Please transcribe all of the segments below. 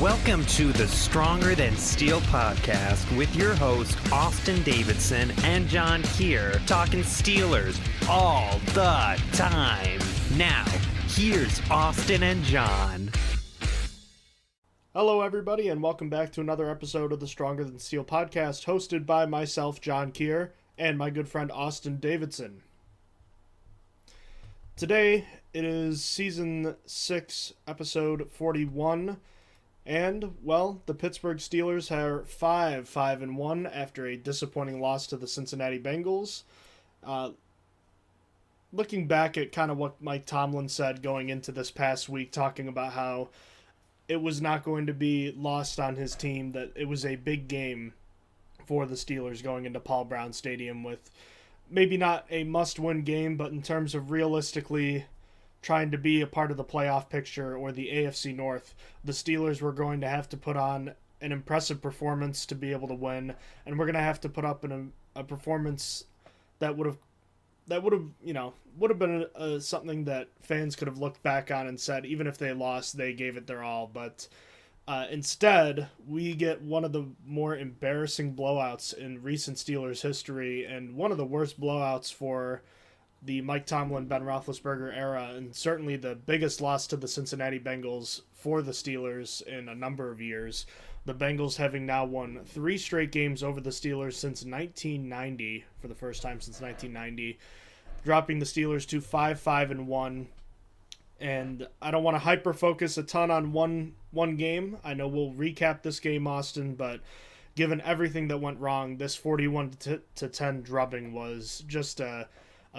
Welcome to the Stronger Than Steel podcast with your host, Austin Davidson and John Keir, talking Steelers all the time. Now, here's Austin and John. Hello, everybody, and welcome back to another episode of the Stronger Than Steel podcast, hosted by myself, John Keir, and my good friend, Austin Davidson. Today, it is Season 6, Episode 41, and, well, the Pittsburgh Steelers are 5-1 after a disappointing loss to the Cincinnati Bengals. Looking back at kind of what Mike Tomlin said going into this past week, talking about how it was not going to be lost on his team, that it was a big game for the Steelers going into Paul Brown Stadium with maybe not a must-win game, but in terms of realistically trying to be a part of the playoff picture or the AFC North, the Steelers were going to have to put on an impressive performance to be able to win, and we're going to have to put up a performance that would have been something that fans could have looked back on and said, even if they lost, they gave it their all. But instead, we get one of the more embarrassing blowouts in recent Steelers history, and one of the worst blowouts for the Mike Tomlin, Ben Roethlisberger era, and certainly the biggest loss to the Cincinnati Bengals for the Steelers in a number of years. The Bengals having now won 3 straight games over the Steelers since 1990, for the first time since 1990, dropping the Steelers to 5-1. And I don't want to hyper-focus a ton on one game. I know we'll recap this game, Austin, but given everything that went wrong, this 41-10 drubbing was just a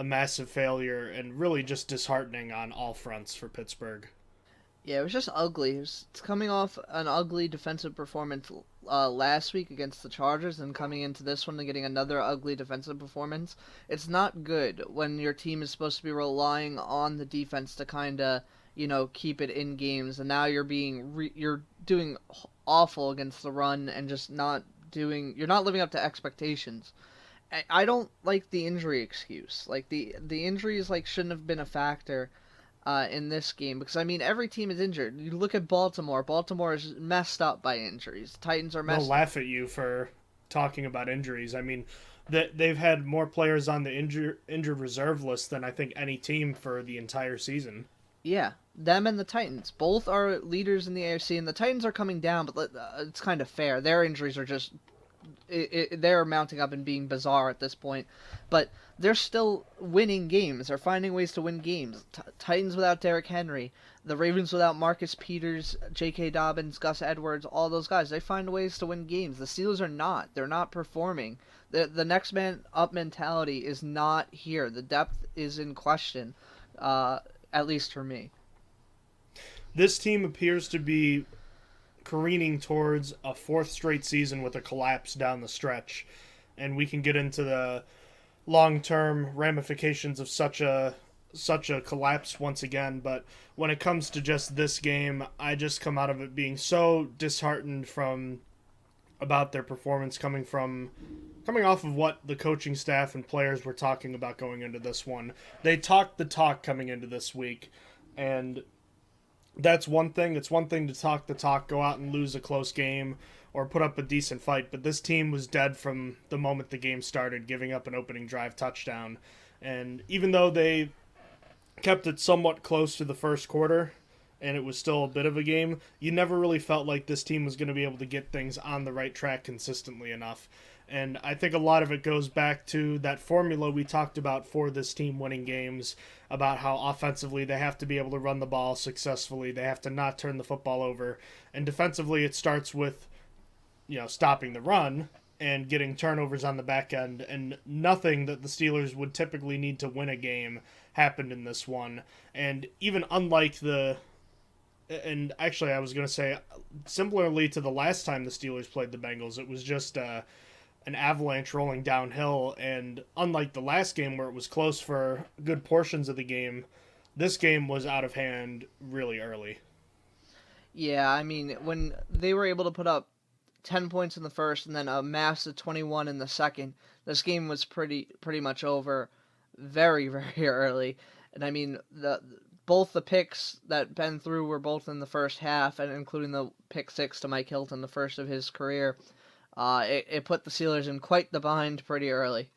massive failure and really just disheartening on all fronts for Pittsburgh. Yeah, it was just ugly. It's coming off an ugly defensive performance last week against the Chargers, and coming into this one and getting another ugly defensive performance. It's not good when your team is supposed to be relying on the defense to kind of, keep it in games, and now you're doing awful against the run and just you're not living up to expectations. I don't like the injury excuse. Like, the injuries shouldn't have been a factor in this game, because every team is injured. You look at Baltimore. Baltimore is messed up by injuries. The Titans are messed up. They'll laugh at you for talking about injuries. They've had more players on the injured reserve list than I think any team for the entire season. Yeah, them and the Titans. Both are leaders in the AFC, and the Titans are coming down, but it's kind of fair. Their injuries are just they're mounting up and being bizarre at this point, but they're still winning games. They're finding ways to win games. Titans without Derrick Henry, the Ravens without Marcus Peters, J.K. Dobbins, Gus Edwards, all those guys, they find ways to win games. The Steelers are not. They're not performing. The next man up mentality is not here. The depth is in question, at least for me. This team appears to be careening towards a 4th straight season with a collapse down the stretch, and we can get into the long-term ramifications of such a collapse once again. But when it comes to just this game, I just come out of it being so disheartened about their performance, coming off of what the coaching staff and players were talking about going into this one. They talked the talk coming into this week, and that's one thing. It's one thing to talk the talk, go out and lose a close game or put up a decent fight, but this team was dead from the moment the game started, giving up an opening drive touchdown. And even though they kept it somewhat close to the first quarter, and it was still a bit of a game, you never really felt like this team was going to be able to get things on the right track consistently enough. And I think a lot of it goes back to that formula we talked about for this team winning games, about how offensively they have to be able to run the ball successfully. They have to not turn the football over. And defensively, it starts with, stopping the run and getting turnovers on the back end. And nothing that the Steelers would typically need to win a game happened in this one. And even unlike and actually I was going to say, similarly to the last time the Steelers played the Bengals, it was just an avalanche rolling downhill, and unlike the last game where it was close for good portions of the game, this game was out of hand really early. Yeah, when they were able to put up 10 points in the first and then a massive 21 in the second, this game was pretty much over very, very early. And both the picks that Ben threw were both in the first half, and including the pick 6 to Mike Hilton, the first of his career. It put the Steelers in quite the bind pretty early.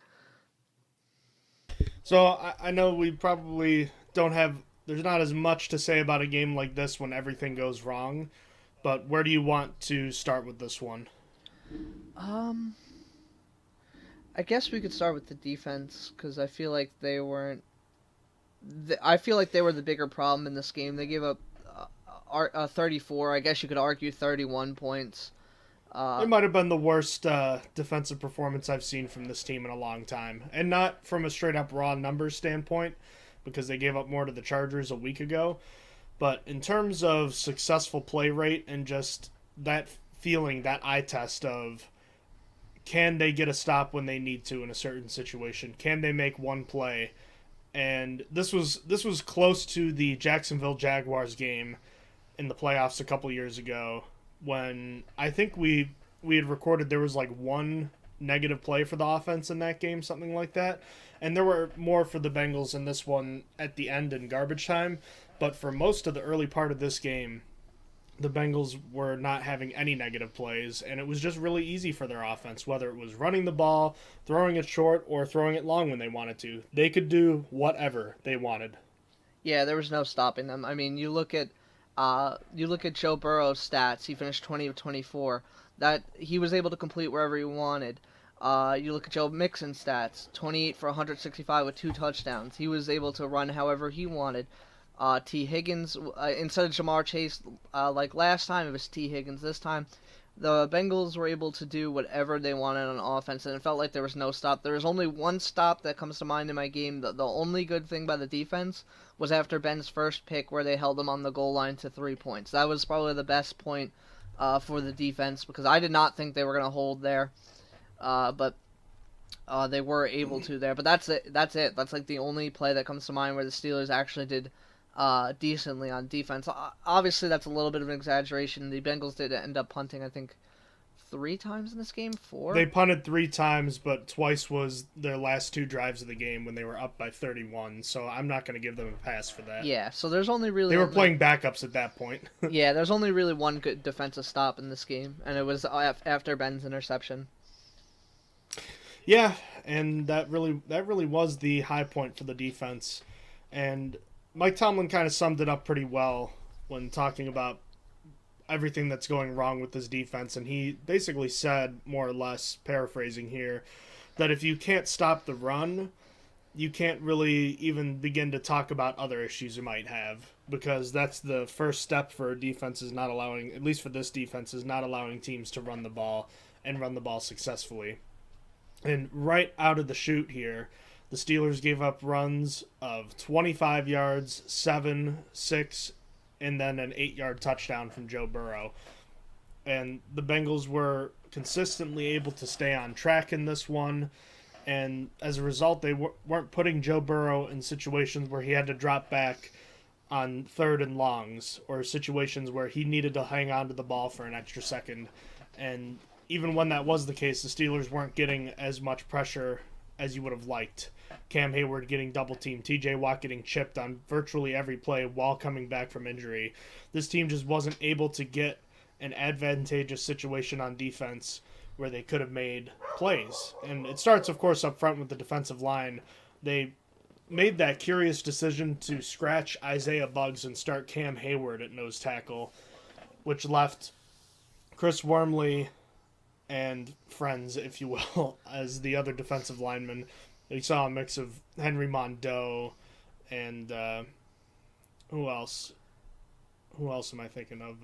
So I know we probably don't have. There's not as much to say about a game like this when everything goes wrong, but where do you want to start with this one? I guess we could start with the defense because I feel like they weren't. I feel like they were the bigger problem in this game. They gave up 34. I guess you could argue 31 points. It might have been the worst defensive performance I've seen from this team in a long time. And not from a straight-up raw numbers standpoint, because they gave up more to the Chargers a week ago. But in terms of successful play rate and just that feeling, that eye test of can they get a stop when they need to in a certain situation? Can they make one play? And this was close to the Jacksonville Jaguars game in the playoffs a couple years ago, when I think we had recorded there was like one negative play for the offense in that game, something like that. And there were more for the Bengals in this one at the end in garbage time. But for most of the early part of this game, the Bengals were not having any negative plays, and it was just really easy for their offense, whether it was running the ball, throwing it short, or throwing it long when they wanted to. They could do whatever they wanted. Yeah, there was no stopping them. I mean, you look at Joe Burrow's stats. He finished 20 of 24. That he was able to complete wherever he wanted. You look at Joe Mixon's stats: 28 for 165 with 2 touchdowns. He was able to run however he wanted. T. Higgins, instead of Jamar Chase, like last time, it was T. Higgins this time. The Bengals were able to do whatever they wanted on offense, and it felt like there was no stop. There was only one stop that comes to mind in my game. The only good thing by the defense was after Ben's first pick, where they held him on the goal line to 3 points. That was probably the best point for the defense, because I did not think they were going to hold there, but they were able to there. But that's it. That's like the only play that comes to mind where the Steelers actually did decently on defense. Obviously, that's a little bit of an exaggeration. The Bengals did end up punting, I think, 3 times in this game. 4? They punted 3 times, but twice was their last 2 drives of the game when they were up by 31. So I'm not going to give them a pass for that. Yeah, so there's only really... They were playing backups at that point. Yeah, there's only really one good defensive stop in this game, and it was after Ben's interception. Yeah, and that really was the high point for the defense. And Mike Tomlin kind of summed it up pretty well when talking about everything that's going wrong with this defense, and he basically said, more or less, paraphrasing here, that if you can't stop the run, you can't really even begin to talk about other issues you might have, because that's the first step for a defense, is not allowing, at least for this defense, is not allowing teams to run the ball and run the ball successfully. And right out of the chute here, the Steelers gave up runs of 25 yards, 7, 6, and then an 8-yard touchdown from Joe Burrow. And the Bengals were consistently able to stay on track in this one. And as a result, they weren't putting Joe Burrow in situations where he had to drop back on 3rd and longs, or situations where he needed to hang on to the ball for an extra second. And even when that was the case, the Steelers weren't getting as much pressure as you would have liked. Cam Hayward getting double-teamed, TJ Watt getting chipped on virtually every play while coming back from injury. This team just wasn't able to get an advantageous situation on defense where they could have made plays. And it starts, of course, up front with the defensive line. They made that curious decision to scratch Isaiah Buggs and start Cam Hayward at nose tackle, which left Chris Wormley and friends, if you will, as the other defensive linemen. You saw a mix of Henry Mondeau and who else? Who else am I thinking of?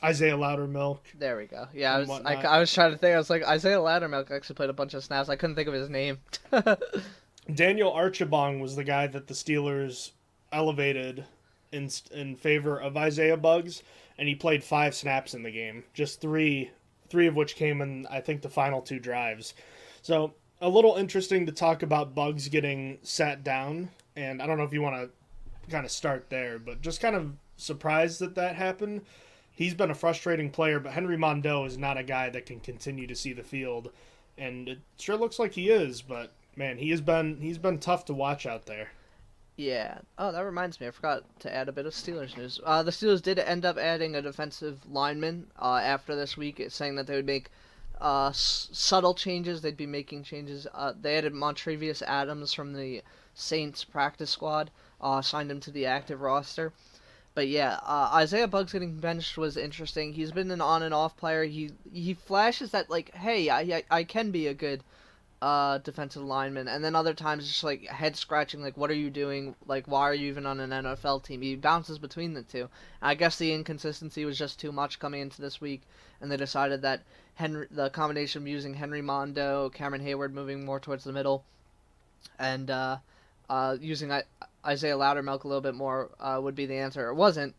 Isaiah Loudermilk. There we go. Yeah, I was trying to think. I was like, Isaiah Loudermilk actually played a bunch of snaps. I couldn't think of his name. Daniel Archibong was the guy that the Steelers elevated in favor of Isaiah Buggs, and he played 5 snaps in the game. Just three of which came in, I think, the final 2 drives. So a little interesting to talk about Buggs getting sat down, and I don't know if you want to kind of start there, but just kind of surprised that happened. He's been a frustrating player, but Henry Mondeau is not a guy that can continue to see the field, and it sure looks like he is, but man, he's been tough to watch out there. Yeah. Oh, that reminds me. I forgot to add a bit of Steelers news. The Steelers did end up adding a defensive lineman after this week, saying that they would make subtle changes. They'd be making changes. They added Montrevious Adams from the Saints practice squad, signed him to the active roster. But yeah, Isaiah Buggs getting benched was interesting. He's been an on and off player. He flashes that like, hey, I can be a good defensive lineman, and then other times just like head scratching, like what are you doing? Like why are you even on an NFL team? He bounces between the two. I guess the inconsistency was just too much coming into this week, and they decided that the combination of using Henry Mondo, Cameron Hayward moving more towards the middle, and using Isaiah Loudermilk a little bit more would be the answer. It wasn't,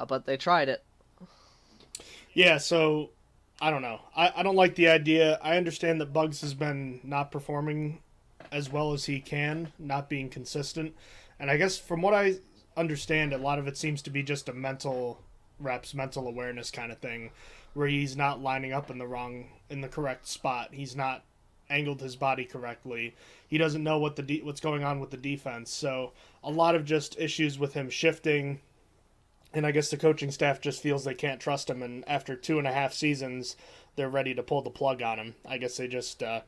but they tried it. Yeah, so I don't know. I don't like the idea. I understand that Buggs has been not performing as well as he can, not being consistent. And I guess from what I understand, a lot of it seems to be just a mental awareness kind of thing, where he's not lining up in the correct spot. He's not angled his body correctly. He doesn't know what's going on with the defense. So a lot of just issues with him shifting. And I guess the coaching staff just feels they can't trust him, and after 2.5 seasons, they're ready to pull the plug on him. I guess they just are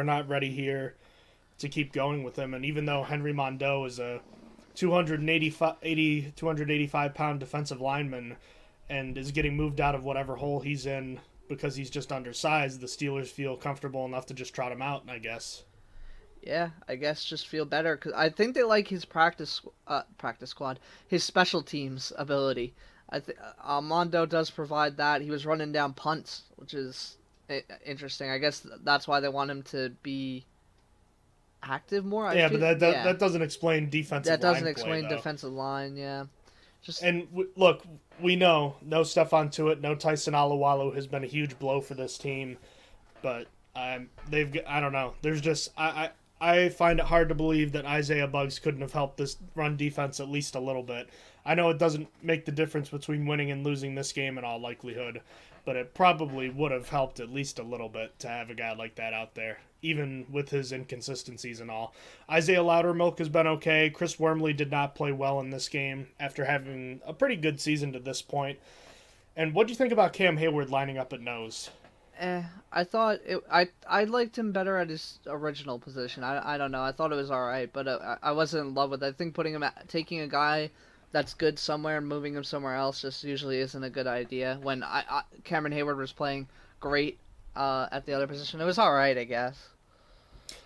not ready here to keep going with him. And even though Henry Mondo is a 285-pound defensive lineman and is getting moved out of whatever hole he's in because he's just undersized, the Steelers feel comfortable enough to just trot him out, I guess. Yeah, I guess just feel better because I think they like his practice squad, his special teams ability. Mondo does provide that. He was running down punts, which is interesting. I guess that's why they want him to be active more. But that doesn't explain defensive line. That doesn't play, explain though. defensive line. Yeah, look, we know no Stephon Tuitt, no Tyson Alualu has been a huge blow for this team, but I don't know. There's just I find it hard to believe that Isaiah Buggs couldn't have helped this run defense at least a little bit. I know it doesn't make the difference between winning and losing this game in all likelihood, but it probably would have helped at least a little bit to have a guy like that out there, even with his inconsistencies and all. Isaiah Loudermilk has been okay. Chris Wormley did not play well in this game after having a pretty good season to this point. And what do you think about Cam Hayward lining up at nose? I thought I liked him better at his original position. I don't know. I thought it was all right, but I wasn't in love with it. I think taking a guy that's good somewhere and moving him somewhere else just usually isn't a good idea. When Cameron Hayward was playing great at the other position, it was all right, I guess.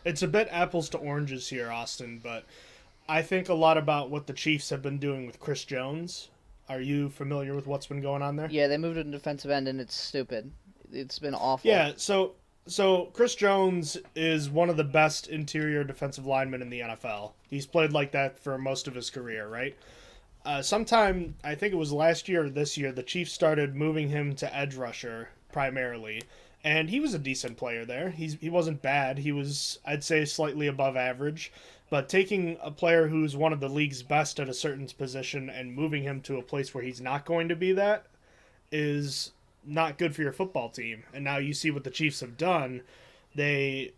It's a bit apples to oranges here, Austin, but I think a lot about what the Chiefs have been doing with Chris Jones. Are you familiar with what's been going on there? Yeah, they moved him to defensive end, and it's stupid. It's been awful. Yeah, so Chris Jones is one of the best interior defensive linemen in the NFL. He's played like that for most of his career, right? Sometime, I think it was last year or this year, the Chiefs started moving him to edge rusher primarily, and he was a decent player there. He wasn't bad. He was, I'd say, slightly above average. But taking a player who's one of the league's best at a certain position and moving him to a place where he's not going to be that is not good for your football team. And now you see what the Chiefs have done. They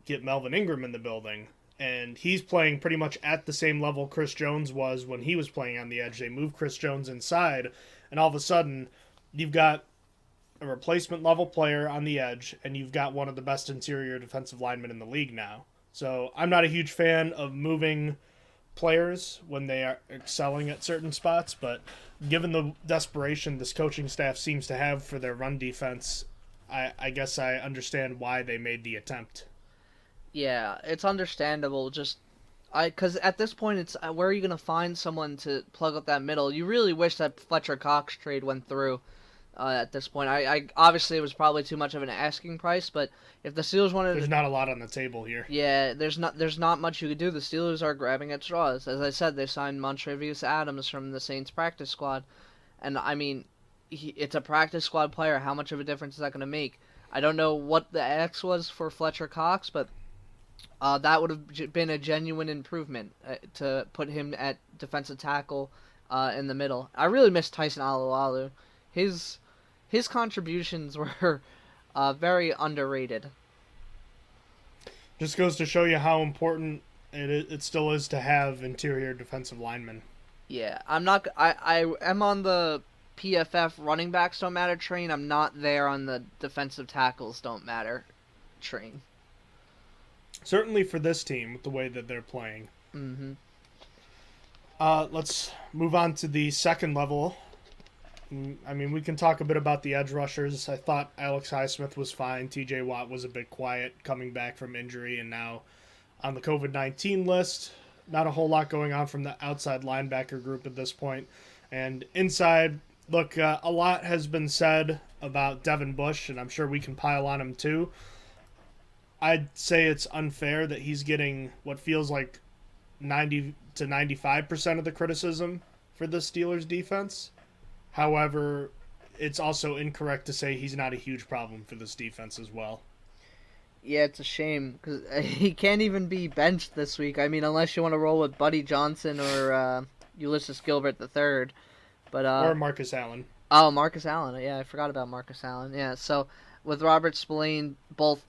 get Melvin Ingram in the building, and he's playing pretty much at the same level Chris Jones was when he was playing on the edge. They move Chris Jones inside, and all of a sudden you've got a replacement level player on the edge, and you've got one of the best interior defensive linemen in the league now. So I'm not a huge fan of moving players when they are excelling at certain spots, but given the desperation this coaching staff seems to have for their run defense, I guess I understand why they made the attempt. Yeah, it's understandable. Because at this point, it's where are you going to find someone to plug up that middle? You really wish that Fletcher Cox trade went through at this point. I obviously it was probably too much of an asking price, but if the Steelers wanted, there's not a lot on the table here. Yeah, there's not much you could do. The Steelers are grabbing at straws. As I said, they signed Montrevious Adams from the Saints practice squad, and I mean, it's a practice squad player. How much of a difference is that going to make? I don't know what the X was for Fletcher Cox, but that would have been a genuine improvement to put him at defensive tackle in the middle. I really miss Tyson Alualu. His contributions were very underrated. Just goes to show you how important it still is to have interior defensive linemen. Yeah, I'm not. I am on the PFF running backs don't matter train. I'm not there on the defensive tackles don't matter train. Certainly for this team, with the way that they're playing. Mm-hmm. Let's move on to the second level. I mean, we can talk a bit about the edge rushers. I thought Alex Highsmith was fine. TJ Watt was a bit quiet coming back from injury and now on the COVID-19 list. Not a whole lot going on from the outside linebacker group at this point. And inside, look, a lot has been said about Devin Bush, and I'm sure we can pile on him too. I'd say it's unfair that he's getting what feels like 90 to 95% of the criticism for the Steelers defense. However, it's also incorrect to say he's not a huge problem for this defense as well. Yeah, it's a shame because he can't even be benched this week. I mean, unless you want to roll with Buddy Johnson or Ulysses Gilbert III, but or Marcus Allen. Oh, Marcus Allen. Yeah, I forgot about Marcus Allen. Yeah, so with Robert Spillane both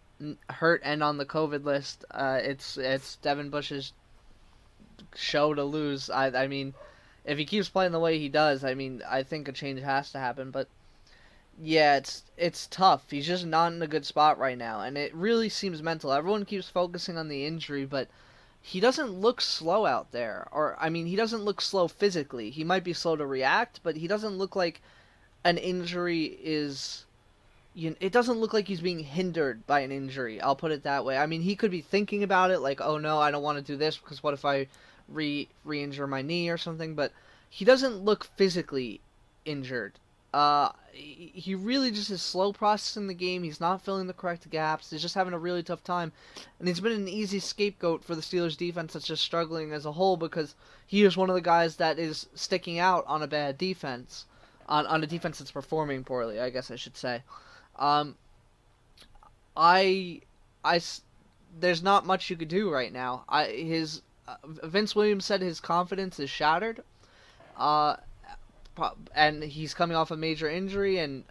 hurt and on the COVID list, it's Devin Bush's show to lose. I mean, if he keeps playing the way he does, I mean, I think a change has to happen. But yeah, it's tough. He's just not in a good spot right now, and it really seems mental. Everyone keeps focusing on the injury, but he doesn't look slow out there. Or, I mean, he doesn't look slow physically. He might be slow to react, but he doesn't look like an injury is... it doesn't look like he's being hindered by an injury. I'll put it that way. I mean, he could be thinking about it, like, oh no, I don't want to do this because what if I re-injure my knee or something? But he doesn't look physically injured. He really just is slow processing the game. He's not filling the correct gaps. He's just having a really tough time. And he's been an easy scapegoat for the Steelers defense that's just struggling as a whole because he is one of the guys that is sticking out on a bad defense. On a defense that's performing poorly, I guess I should say. There's not much you could do right now. Vince Williams said his confidence is shattered. And he's coming off a major injury, and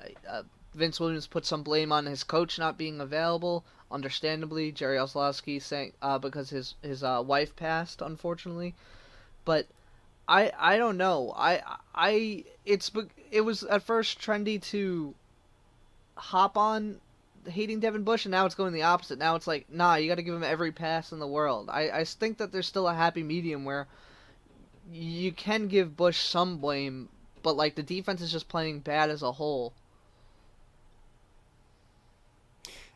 Vince Williams put some blame on his coach not being available. Understandably, Jerry Oslowski saying because his wife passed, unfortunately. But I don't know. It was at first trendy to hop on hating Devin Bush, and now it's going the opposite. Now it's like, nah, you got to give him every pass in the world. I think that there's still a happy medium where you can give Bush some blame, but like the defense is just playing bad as a whole.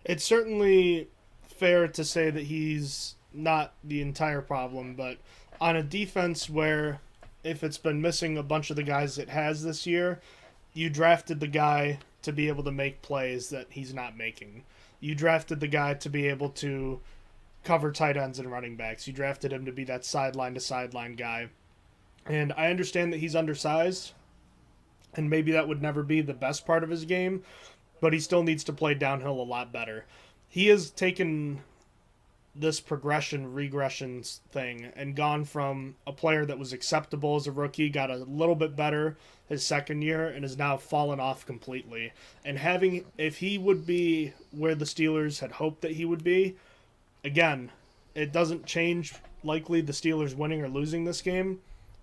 It's certainly fair to say that he's not the entire problem, but on a defense where if it's been missing a bunch of the guys it has this year, you drafted the guy to be able to make plays that he's not making. You drafted the guy to be able to cover tight ends and running backs. You drafted him to be that sideline-to-sideline guy. And I understand that he's undersized, and maybe that would never be the best part of his game, but he still needs to play downhill a lot better. He has taken this regression thing and gone from a player that was acceptable as a rookie, got a little bit better his second year, and has now fallen off completely. And if he would be where the Steelers had hoped that he would be, again, it doesn't change likely the Steelers winning or losing this game,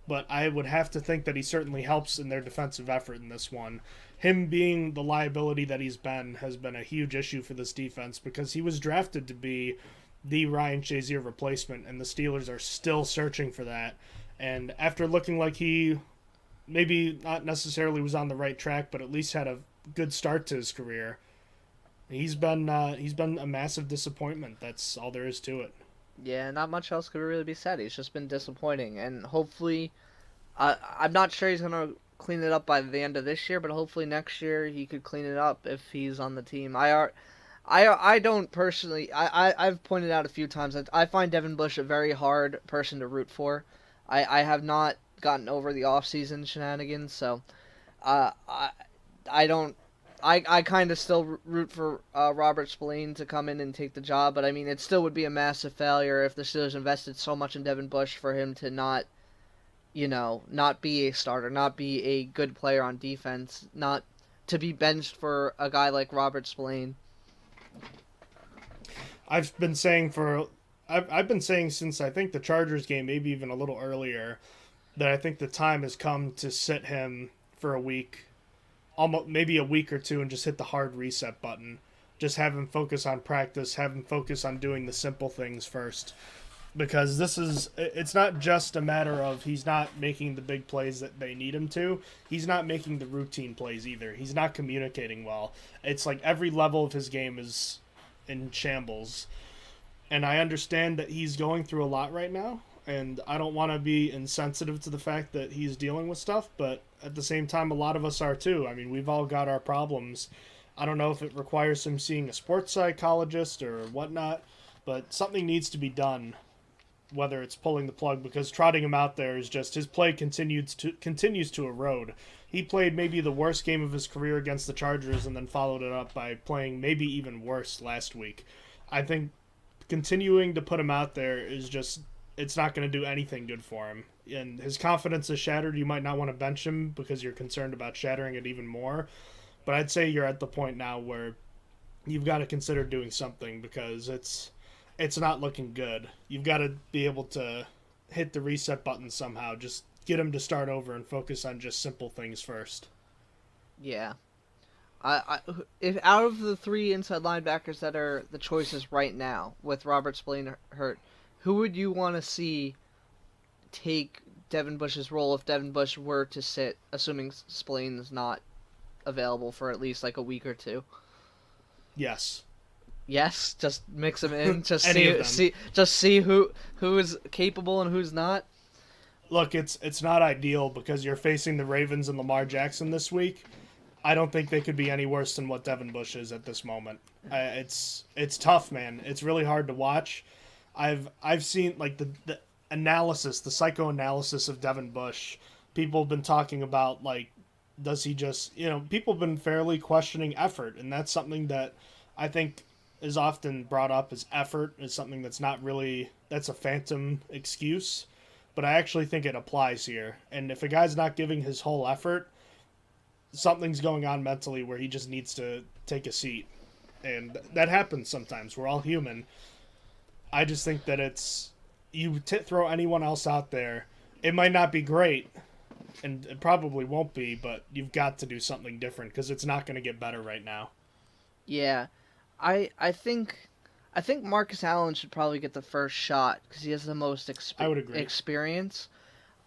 but I would have to think that he certainly helps in their defensive effort in this one. Him being the liability that he's been has been a huge issue for this defense because he was drafted to be the Ryan Shazier replacement, and the Steelers are still searching for that. And after looking like he maybe not necessarily was on the right track, but at least had a good start to his career, he's been a massive disappointment. That's all there is to it. Yeah, not much else could really be said. He's just been disappointing, and hopefully, I'm not sure he's gonna clean it up by the end of this year, but hopefully next year he could clean it up if he's on the team. I don't personally. I've pointed out a few times that I find Devin Bush a very hard person to root for. I have not gotten over the off-season shenanigans, so I don't. I kind of still root for Robert Spillane to come in and take the job, but I mean, it still would be a massive failure if the Steelers invested so much in Devin Bush for him to not be a starter, not be a good player on defense, not to be benched for a guy like Robert Spillane. I've been saying for I've been saying since I think the Chargers game, maybe even a little earlier, that I think the time has come to sit him for a week, almost maybe a week or two, and just hit the hard reset button. Just have him focus on practice, have him focus on doing the simple things first. Because it's not just a matter of he's not making the big plays that they need him to. He's not making the routine plays either. He's not communicating well. It's like every level of his game is in shambles. And I understand that he's going through a lot right now, and I don't want to be insensitive to the fact that he's dealing with stuff, but at the same time, a lot of us are too. I mean, we've all got our problems. I don't know if it requires him seeing a sports psychologist or whatnot, but something needs to be done, whether it's pulling the plug, because trotting him out there is just, his play continues to erode. He played maybe the worst game of his career against the Chargers and then followed it up by playing maybe even worse last week. I think continuing to put him out there is just, it's not going to do anything good for him. And his confidence is shattered. You might not want to bench him because you're concerned about shattering it even more. But I'd say you're at the point now where you've got to consider doing something, because it's not looking good. You've got to be able to hit the reset button somehow. Just get him to start over and focus on just simple things first. Yeah. If out of the three inside linebackers that are the choices right now, with Robert Spillane hurt, who would you want to see take Devin Bush's role if Devin Bush were to sit, assuming Spillane is not available for at least like a week or two? Yes. Yes, just mix them in. Just see who is capable and who's not. Look, it's not ideal because you're facing the Ravens and Lamar Jackson this week. I don't think they could be any worse than what Devin Bush is at this moment. It's tough, man. It's really hard to watch. I've seen like the analysis, the psychoanalysis of Devin Bush. People have been talking about, like, does he just, people have been fairly questioning effort, and that's something that I think is often brought up as effort is something that's not really, that's a phantom excuse, but I actually think it applies here. And if a guy's not giving his whole effort, something's going on mentally where he just needs to take a seat. And that happens sometimes. We're all human. I just think that you throw anyone else out there, it might not be great, and it probably won't be, but you've got to do something different because it's not going to get better right now. Yeah. I think Marcus Allen should probably get the first shot because he has the most I would agree. experience.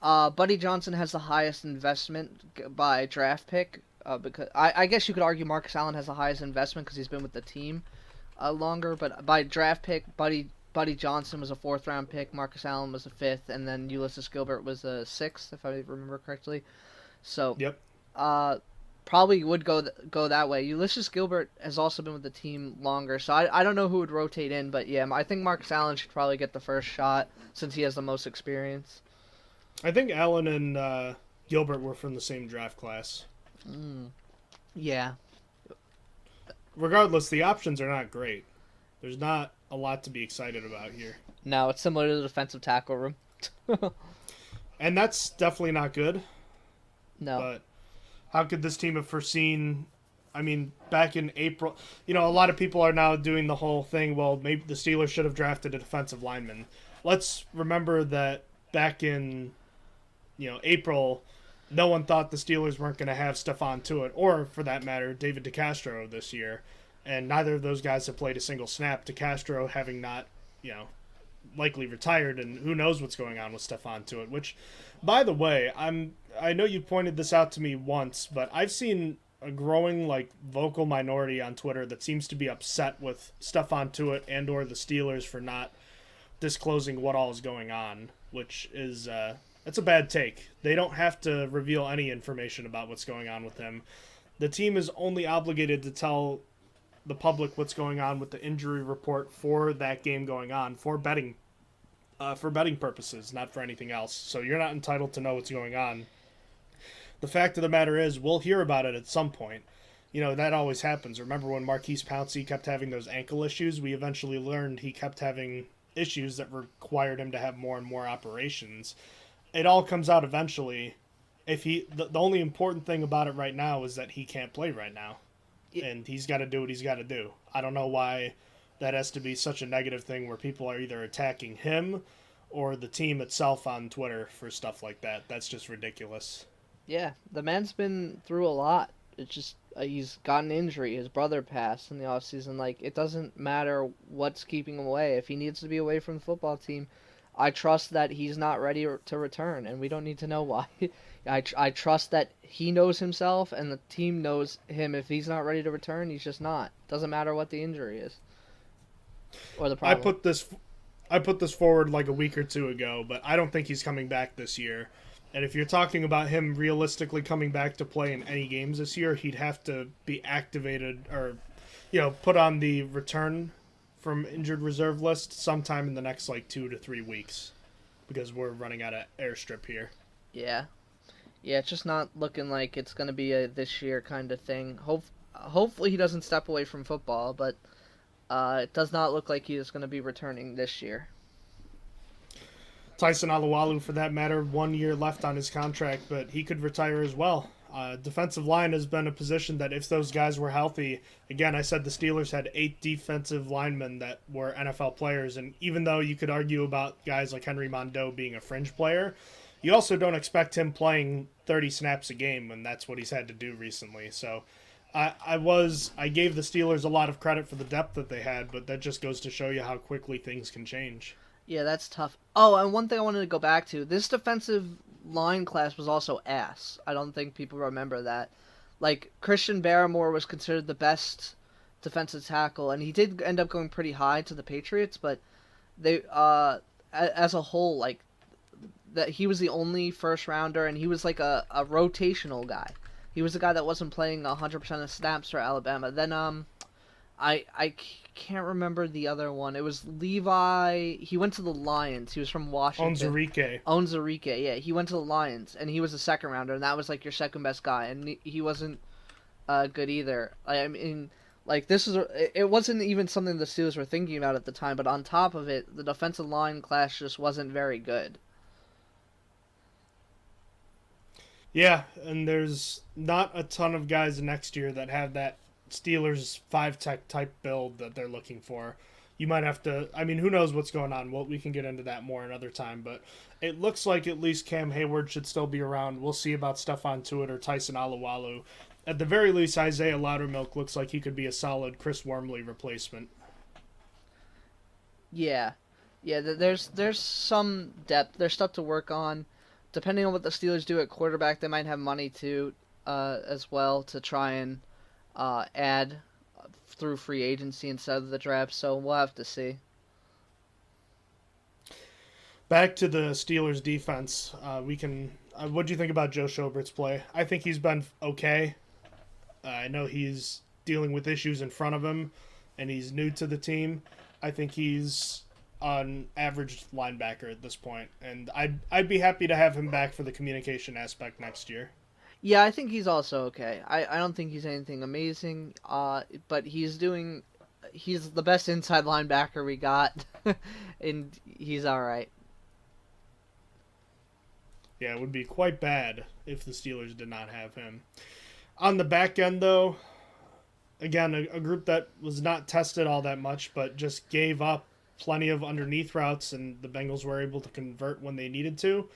Buddy Johnson has the highest investment by draft pick. Because I guess you could argue Marcus Allen has the highest investment because he's been with the team longer. But by draft pick, Buddy Johnson was a 4th-round pick. Marcus Allen was a 5th, and then Ulysses Gilbert was a 6th, if I remember correctly. So Yep. Probably would go that way. Ulysses Gilbert has also been with the team longer, so I don't know who would rotate in, but yeah, I think Marcus Allen should probably get the first shot since he has the most experience. I think Allen and Gilbert were from the same draft class. Yeah. Regardless, the options are not great. There's not a lot to be excited about here. No, it's similar to the defensive tackle room. And that's definitely not good. No. But how could this team have foreseen? I mean, back in April, a lot of people are now doing the whole thing, well, maybe the Steelers should have drafted a defensive lineman. Let's remember that back in, April, no one thought the Steelers weren't going to have Stephon Tuitt, or, for that matter, David DeCastro this year. And neither of those guys have played a single snap. DeCastro having not, likely retired, and who knows what's going on with Stephon Tuitt, which, by the way, I know you pointed this out to me once, but I've seen a growing vocal minority on Twitter that seems to be upset with Stephon Tuitt and or the Steelers for not disclosing what all is going on, which is it's a bad take. They don't have to reveal any information about what's going on with him. The team is only obligated to tell the public what's going on with the injury report for that game going on for betting purposes, not for anything else. So you're not entitled to know what's going on. The fact of the matter is, we'll hear about it at some point. That always happens. Remember when Marquise Pouncey kept having those ankle issues? We eventually learned he kept having issues that required him to have more and more operations. It all comes out eventually. The only important thing about it right now is that he can't play right now. And he's got to do what he's got to do. I don't know why that has to be such a negative thing where people are either attacking him or the team itself on Twitter for stuff like that. That's just ridiculous. Yeah, the man's been through a lot. It's just he's got an injury. His brother passed in the offseason. Like, it doesn't matter what's keeping him away. If he needs to be away from the football team, I trust that he's not ready to return, and we don't need to know why. I trust that he knows himself and the team knows him. If he's not ready to return, he's just not. Doesn't matter what the injury is or the problem. I put this forward like a week or two ago, but I don't think he's coming back this year. And if you're talking about him realistically coming back to play in any games this year, he'd have to be activated or, put on the return from injured reserve list sometime in the next 2 to 3 weeks, because we're running out of airstrip here. Yeah, it's just not looking like it's going to be a this year kind of thing. Hopefully he doesn't step away from football, but it does not look like he is going to be returning this year. Tyson Alualu, for that matter, 1 year left on his contract, but he could retire as well. Defensive line has been a position that if those guys were healthy, again, I said the Steelers had 8 defensive linemen that were NFL players, and even though you could argue about guys like Henry Mondeau being a fringe player, you also don't expect him playing 30 snaps a game, and that's what he's had to do recently. So I gave the Steelers a lot of credit for the depth that they had, but that just goes to show you how quickly things can change. Yeah, that's tough. Oh, and one thing I wanted to go back to, this defensive line class was also ass. I don't think people remember that. Christian Barrymore was considered the best defensive tackle, and he did end up going pretty high to the Patriots, but they, as a whole, that he was the only first rounder, and he was a rotational guy. He was a guy that wasn't playing 100% of snaps for Alabama. Then, I can't remember the other one. It was Levi. He went to the Lions. He was from Washington. Onwuzurike, yeah. He went to the Lions, and he was a second rounder, and that was your second best guy, and he wasn't good either. I mean, it wasn't even something the Steelers were thinking about at the time, but on top of it, the defensive line class just wasn't very good. Yeah, and there's not a ton of guys next year that have that Steelers 5-tech type build that they're looking for. You might have to, who knows what's going on. Well, we can get into that more another time, but it looks like at least Cam Hayward should still be around. We'll see about Stephon Tuitt or Tyson Alualu. At the very least, Isaiah Loudermilk looks like he could be a solid Chris Wormley replacement. Yeah, there's some depth. There's stuff to work on. Depending on what the Steelers do at quarterback, they might have money to as well to try and add through free agency instead of the draft, so we'll have to see. Back to the Steelers defense, what do you think about Joe Schobert's play? I think he's been okay. I know he's dealing with issues in front of him, and he's new to the team. I think he's an average linebacker at this point, and I'd be happy to have him back for the communication aspect next year. Yeah, I think he's also okay. I don't think he's anything amazing, but he's the best inside linebacker we got, and he's all right. Yeah, it would be quite bad if the Steelers did not have him. On the back end, though, again, a group that was not tested all that much, but just gave up plenty of underneath routes, and the Bengals were able to convert when they needed to.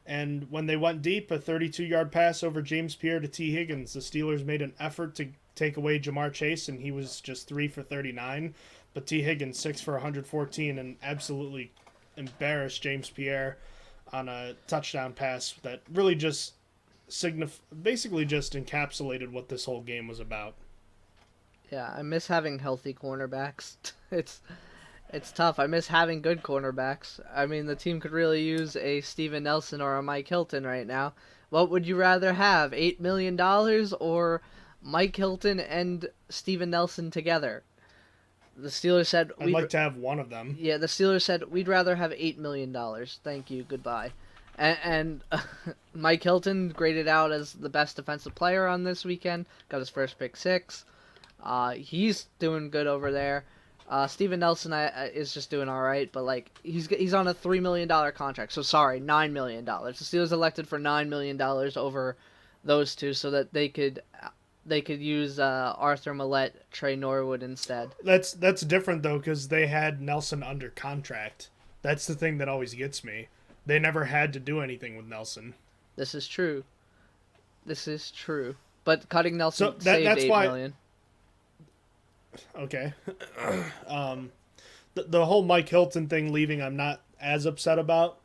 And when they went deep, a 32-yard pass over James Pierre to T. Higgins, the Steelers made an effort to take away Jamar Chase, and he was just 3 for 39. But T. Higgins, 6 for 114, and absolutely embarrassed James Pierre on a touchdown pass that really just basically just encapsulated what this whole game was about. Yeah, I miss having healthy cornerbacks. It's tough. I miss having good cornerbacks. The team could really use a Steven Nelson or a Mike Hilton right now. What would you rather have, $8 million or Mike Hilton and Steven Nelson together? The Steelers said... I'd like to have one of them. Yeah, the Steelers said, we'd rather have $8 million. Thank you, goodbye. And Mike Hilton graded out as the best defensive player on this weekend. Got his first pick 6. He's doing good over there. Steven Nelson is just doing all right, but he's on a $3 million contract. So sorry, $9 million. The Steelers elected for $9 million over those two so that they could they could use Arthur Millette, Trey Norwood instead. That's different though, because they had Nelson under contract. That's the thing that always gets me. They never had to do anything with Nelson. This is true. But cutting Nelson saved that's $8 million. Okay. The whole Mike Hilton thing leaving, I'm not as upset about,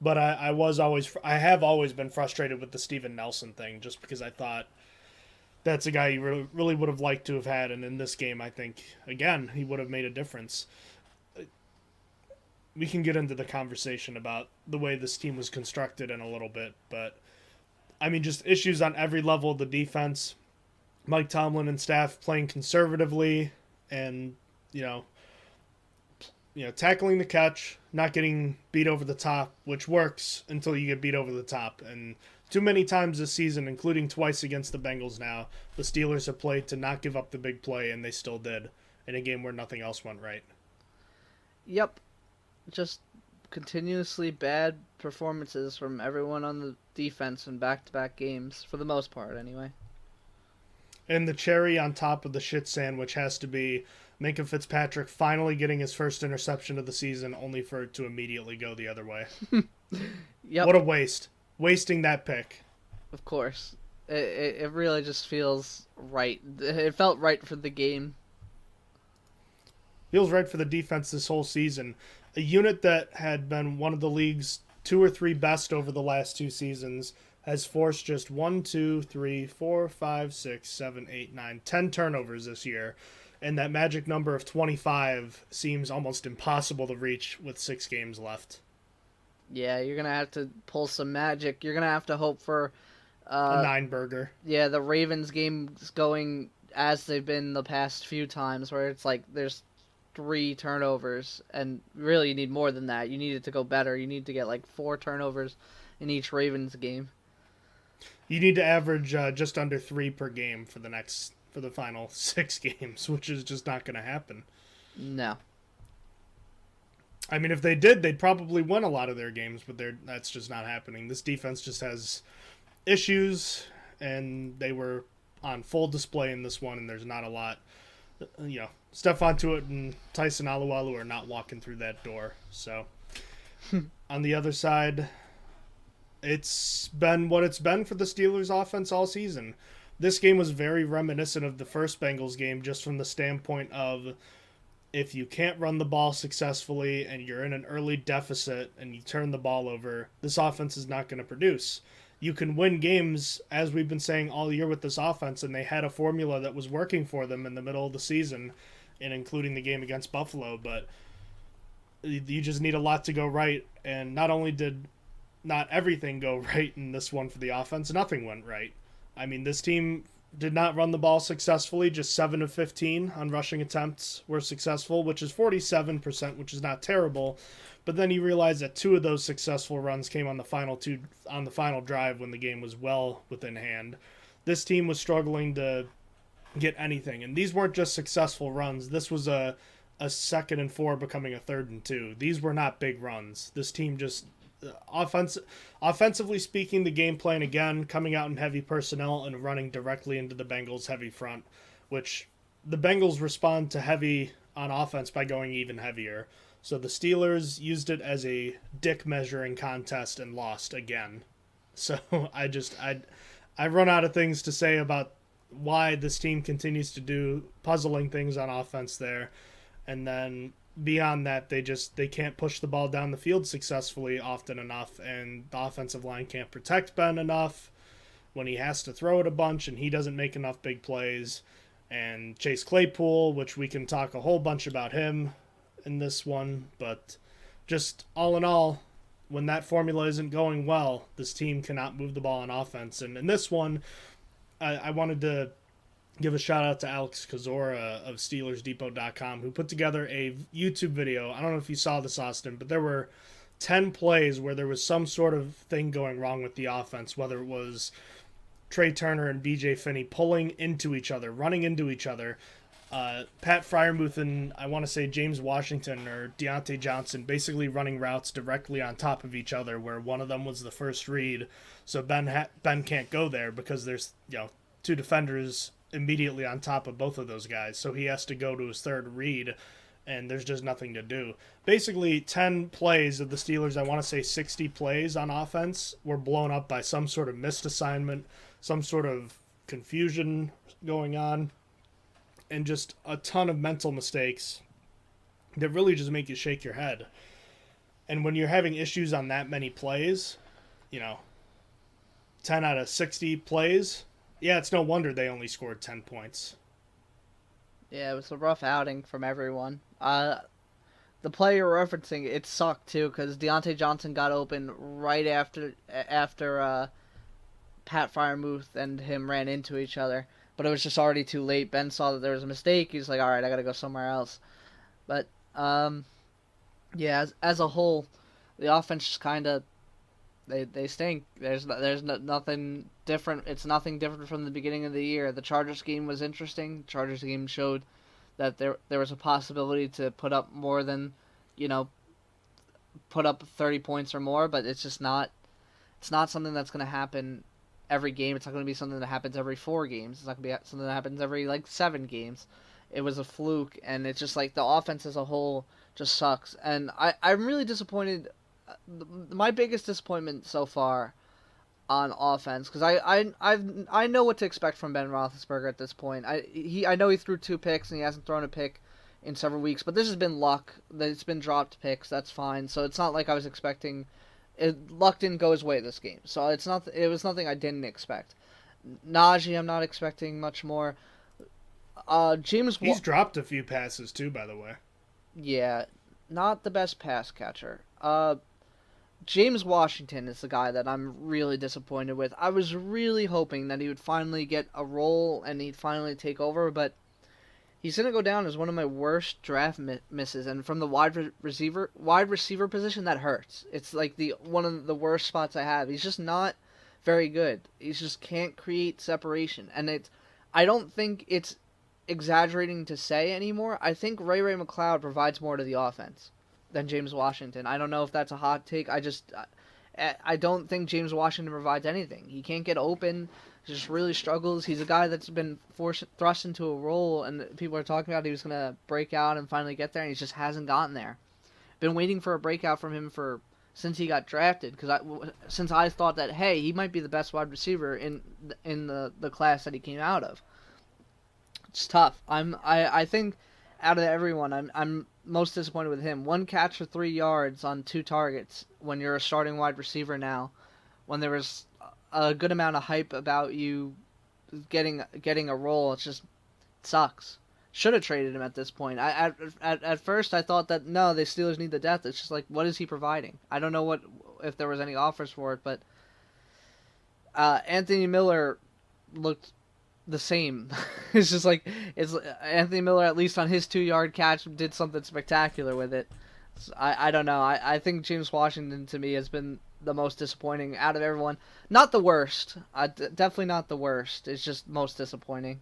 but I have always been frustrated with the Steven Nelson thing, just because I thought that's a guy you really would have liked to have had, and in this game, I think again he would have made a difference. We can get into the conversation about the way this team was constructed in a little bit, but I mean, just issues on every level of the defense. Mike Tomlin and staff playing conservatively, and tackling the catch, not getting beat over the top, which works until you get beat over the top. And too many times this season, including twice against the Bengals now, the Steelers have played to not give up the big play, and they still did in a game where nothing else went right. Yep. Just continuously bad performances from everyone on the defense in back-to-back games, for the most part anyway. And the cherry on top of the shit sandwich has to be Minkah Fitzpatrick finally getting his first interception of the season, only for it to immediately go the other way. Yep. What a waste. Wasting that pick. Of course. It really just feels right. It felt right for the game. Feels right for the defense this whole season. A unit that had been one of the league's 2 or 3 best over the last 2 seasons has forced just 1, 2, 3, 4, 5, 6, 7, 8, 9, 10 turnovers this year. And that magic number of 25 seems almost impossible to reach with 6 games left. Yeah, you're going to have to pull some magic. You're going to have to hope for... a 9-burger. Yeah, the Ravens game's going as they've been the past few times, where it's like there's 3 turnovers, and really you need more than that. You need it to go better. You need to get like 4 turnovers in each Ravens game. You need to average just under 3 per game for the final 6 games, which is just not going to happen. No. I mean, if they did, they'd probably win a lot of their games, but that's just not happening. This defense just has issues, and they were on full display in this one, and there's not a lot. Stephon Tuitt and Tyson Alualu are not walking through that door. So, on the other side, it's been what it's been for the Steelers' offense all season. This game was very reminiscent of the first Bengals game, just from the standpoint of if you can't run the ball successfully and you're in an early deficit and you turn the ball over, this offense is not going to produce. You can win games, as we've been saying all year with this offense, and they had a formula that was working for them in the middle of the season, and including the game against Buffalo, but you just need a lot to go right, and not only did not everything go right in this one for the offense, nothing went right. I mean, this team did not run the ball successfully. Just 7 of 15 on rushing attempts were successful, which is 47%, which is not terrible. But then you realize that 2 of those successful runs came on the final drive when the game was well within hand. This team was struggling to get anything, and these weren't just successful runs. This was a 2nd and 4 becoming a 3rd and 2. These were not big runs. This team just offensively speaking, the game plan again coming out in heavy personnel and running directly into the Bengals' heavy front, which the Bengals respond to heavy on offense by going even heavier. So the Steelers used it as a dick measuring contest and lost again. So I run out of things to say about why this team continues to do puzzling things on offense there. And then beyond that, they can't push the ball down the field successfully often enough, and the offensive line can't protect Ben enough when he has to throw it a bunch, and he doesn't make enough big plays. And Chase Claypool, which we can talk a whole bunch about him in this one, but just all in all, when that formula isn't going well, this team cannot move the ball on offense. And in this one, I wanted to give a shout out to Alex Kozora of SteelersDepot.com, who put together a YouTube video. I don't know if you saw this, Austin, but there were 10 plays where there was some sort of thing going wrong with the offense, whether it was Trey Turner and BJ Finney pulling into each other, running into each other. Pat Freiermuth and I want to say James Washington or Deontay Johnson basically running routes directly on top of each other, where one of them was the first read, so Ben can't go there because there's two defenders immediately on top of both of those guys. So he has to go to his third read, and there's just nothing to do. Basically, 10 plays of the Steelers, I want to say 60 plays on offense, were blown up by some sort of missed assignment, some sort of confusion going on, and just a ton of mental mistakes that really just make you shake your head. And when you're having issues on that many plays, 10 out of 60 plays, yeah, it's no wonder they only scored 10 points. Yeah, it was a rough outing from everyone. The play you're referencing, it sucked too, because Deontay Johnson got open right after Pat Freiermuth and him ran into each other. But it was just already too late. Ben saw that there was a mistake. He was like, all right, I got to go somewhere else. But, yeah, as a whole, the offense just kind of, they stink. There's nothing different. It's nothing different from the beginning of the year. The Chargers game was interesting. The Chargers game showed that there was a possibility to put up more than, put up 30 points or more, but it's just not. It's not something that's going to happen every game. It's not going to be something that happens every 4 games. It's not going to be something that happens every 7 games. It was a fluke, and it's just the offense as a whole just sucks. And I'm really disappointed. My biggest disappointment so far on offense, because I know what to expect from Ben Roethlisberger at this point. I know he threw 2 picks and he hasn't thrown a pick in several weeks, but this has been luck. It's been dropped picks. That's fine. So it's not like I was expecting. Luck didn't go his way this game, so it was nothing I didn't expect. Najee, I'm not expecting much more. He's dropped a few passes too, by the way. Yeah, not the best pass catcher. James Washington is the guy that I'm really disappointed with. I was really hoping that he would finally get a role and he'd finally take over, but he's going to go down as one of my worst draft misses. And from the wide receiver position, that hurts. It's one of the worst spots I have. He's just not very good. He just can't create separation. And I don't think it's exaggerating to say anymore. I think Ray McCloud provides more to the offense than James Washington. I don't know if that's a hot take. I don't think James Washington provides anything. He can't get open. He just really struggles. He's a guy that's been thrust into a role, and people are talking about he was going to break out and finally get there, and he just hasn't gotten there. Been waiting for a breakout from him since he got drafted, since I thought that, hey, he might be the best wide receiver in the class that he came out of. It's tough. I think out of everyone, I'm most disappointed with him. 1 catch for 3 yards on 2 targets when you're a starting wide receiver now, when there was a good amount of hype about you getting a role. It sucks. Should have traded him at this point. At first I thought that no, the Steelers need the depth. It's just what is he providing? I don't know if there was any offers for it, but Anthony Miller looked the same. It's just it's Anthony Miller, at least on his 2-yard catch, did something spectacular with it. So I don't know. I think James Washington to me has been the most disappointing out of everyone. Not the worst. Definitely not the worst. It's just most disappointing.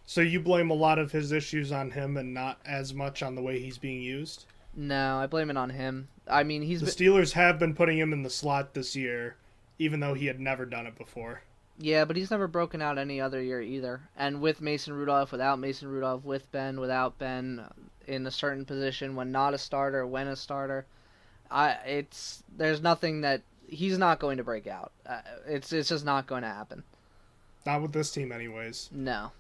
So you blame a lot of his issues on him and not as much on the way he's being used? No, I blame it on him. I mean, the Steelers have been putting him in the slot this year, even though he had never done it before. Yeah, but he's never broken out any other year either. And with Mason Rudolph, without Mason Rudolph, with Ben, without Ben, in a certain position, when not a starter, when a starter, there's nothing that he's not going to break out. It's just not going to happen. Not with this team, anyways. No.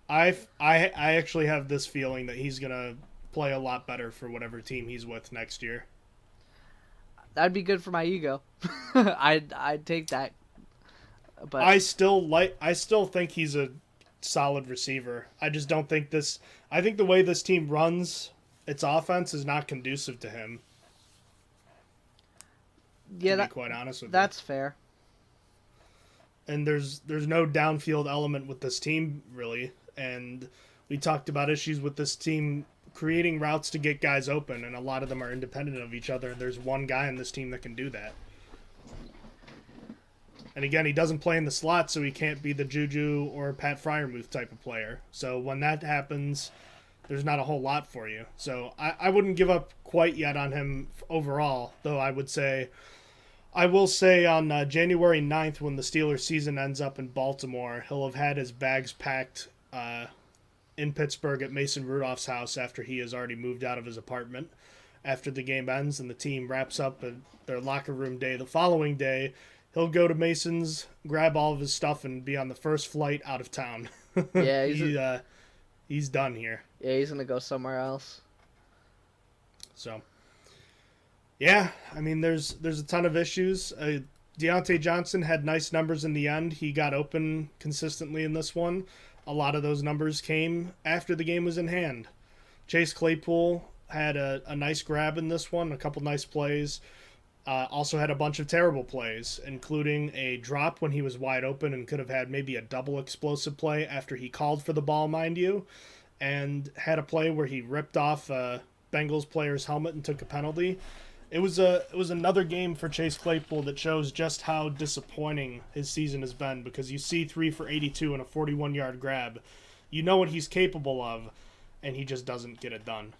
I actually have this feeling that he's gonna play a lot better for whatever team he's with next year. That'd be good for my ego. I'd take that. But I still think he's a solid receiver. I just don't think I think the way this team runs its offense is not conducive to him. Yeah, to be quite honest with you. That's fair. And there's no downfield element with this team, really. And we talked about issues with this team creating routes to get guys open, and a lot of them are independent of each other. There's one guy on this team that can do that. And again, he doesn't play in the slot, so he can't be the Juju or Pat Freiermuth type of player. So when that happens, there's not a whole lot for you. So I wouldn't give up quite yet on him overall, though I would say I will say on January 9th, when the Steelers season ends up in Baltimore, he'll have had his bags packed in Pittsburgh at Mason Rudolph's house after he has already moved out of his apartment. After the game ends and the team wraps up their locker room day the following day, he'll go to Mason's, grab all of his stuff, and be on the first flight out of town. Yeah, he's done here. Yeah, he's gonna go somewhere else. So, yeah, I mean, there's a ton of issues. Deontay Johnson had nice numbers in the end. He got open consistently in this one. A lot of those numbers came after the game was in hand. Chase Claypool had a nice grab in this one, a couple nice plays. Also had a bunch of terrible plays, including a drop when he was wide open and could have had maybe a double explosive play after he called for the ball, mind you, and had a play where he ripped off a Bengals player's helmet and took a penalty. It was another game for Chase Claypool that shows just how disappointing his season has been, because you see 3 for 82 and a 41-yard grab. You know what he's capable of, and he just doesn't get it done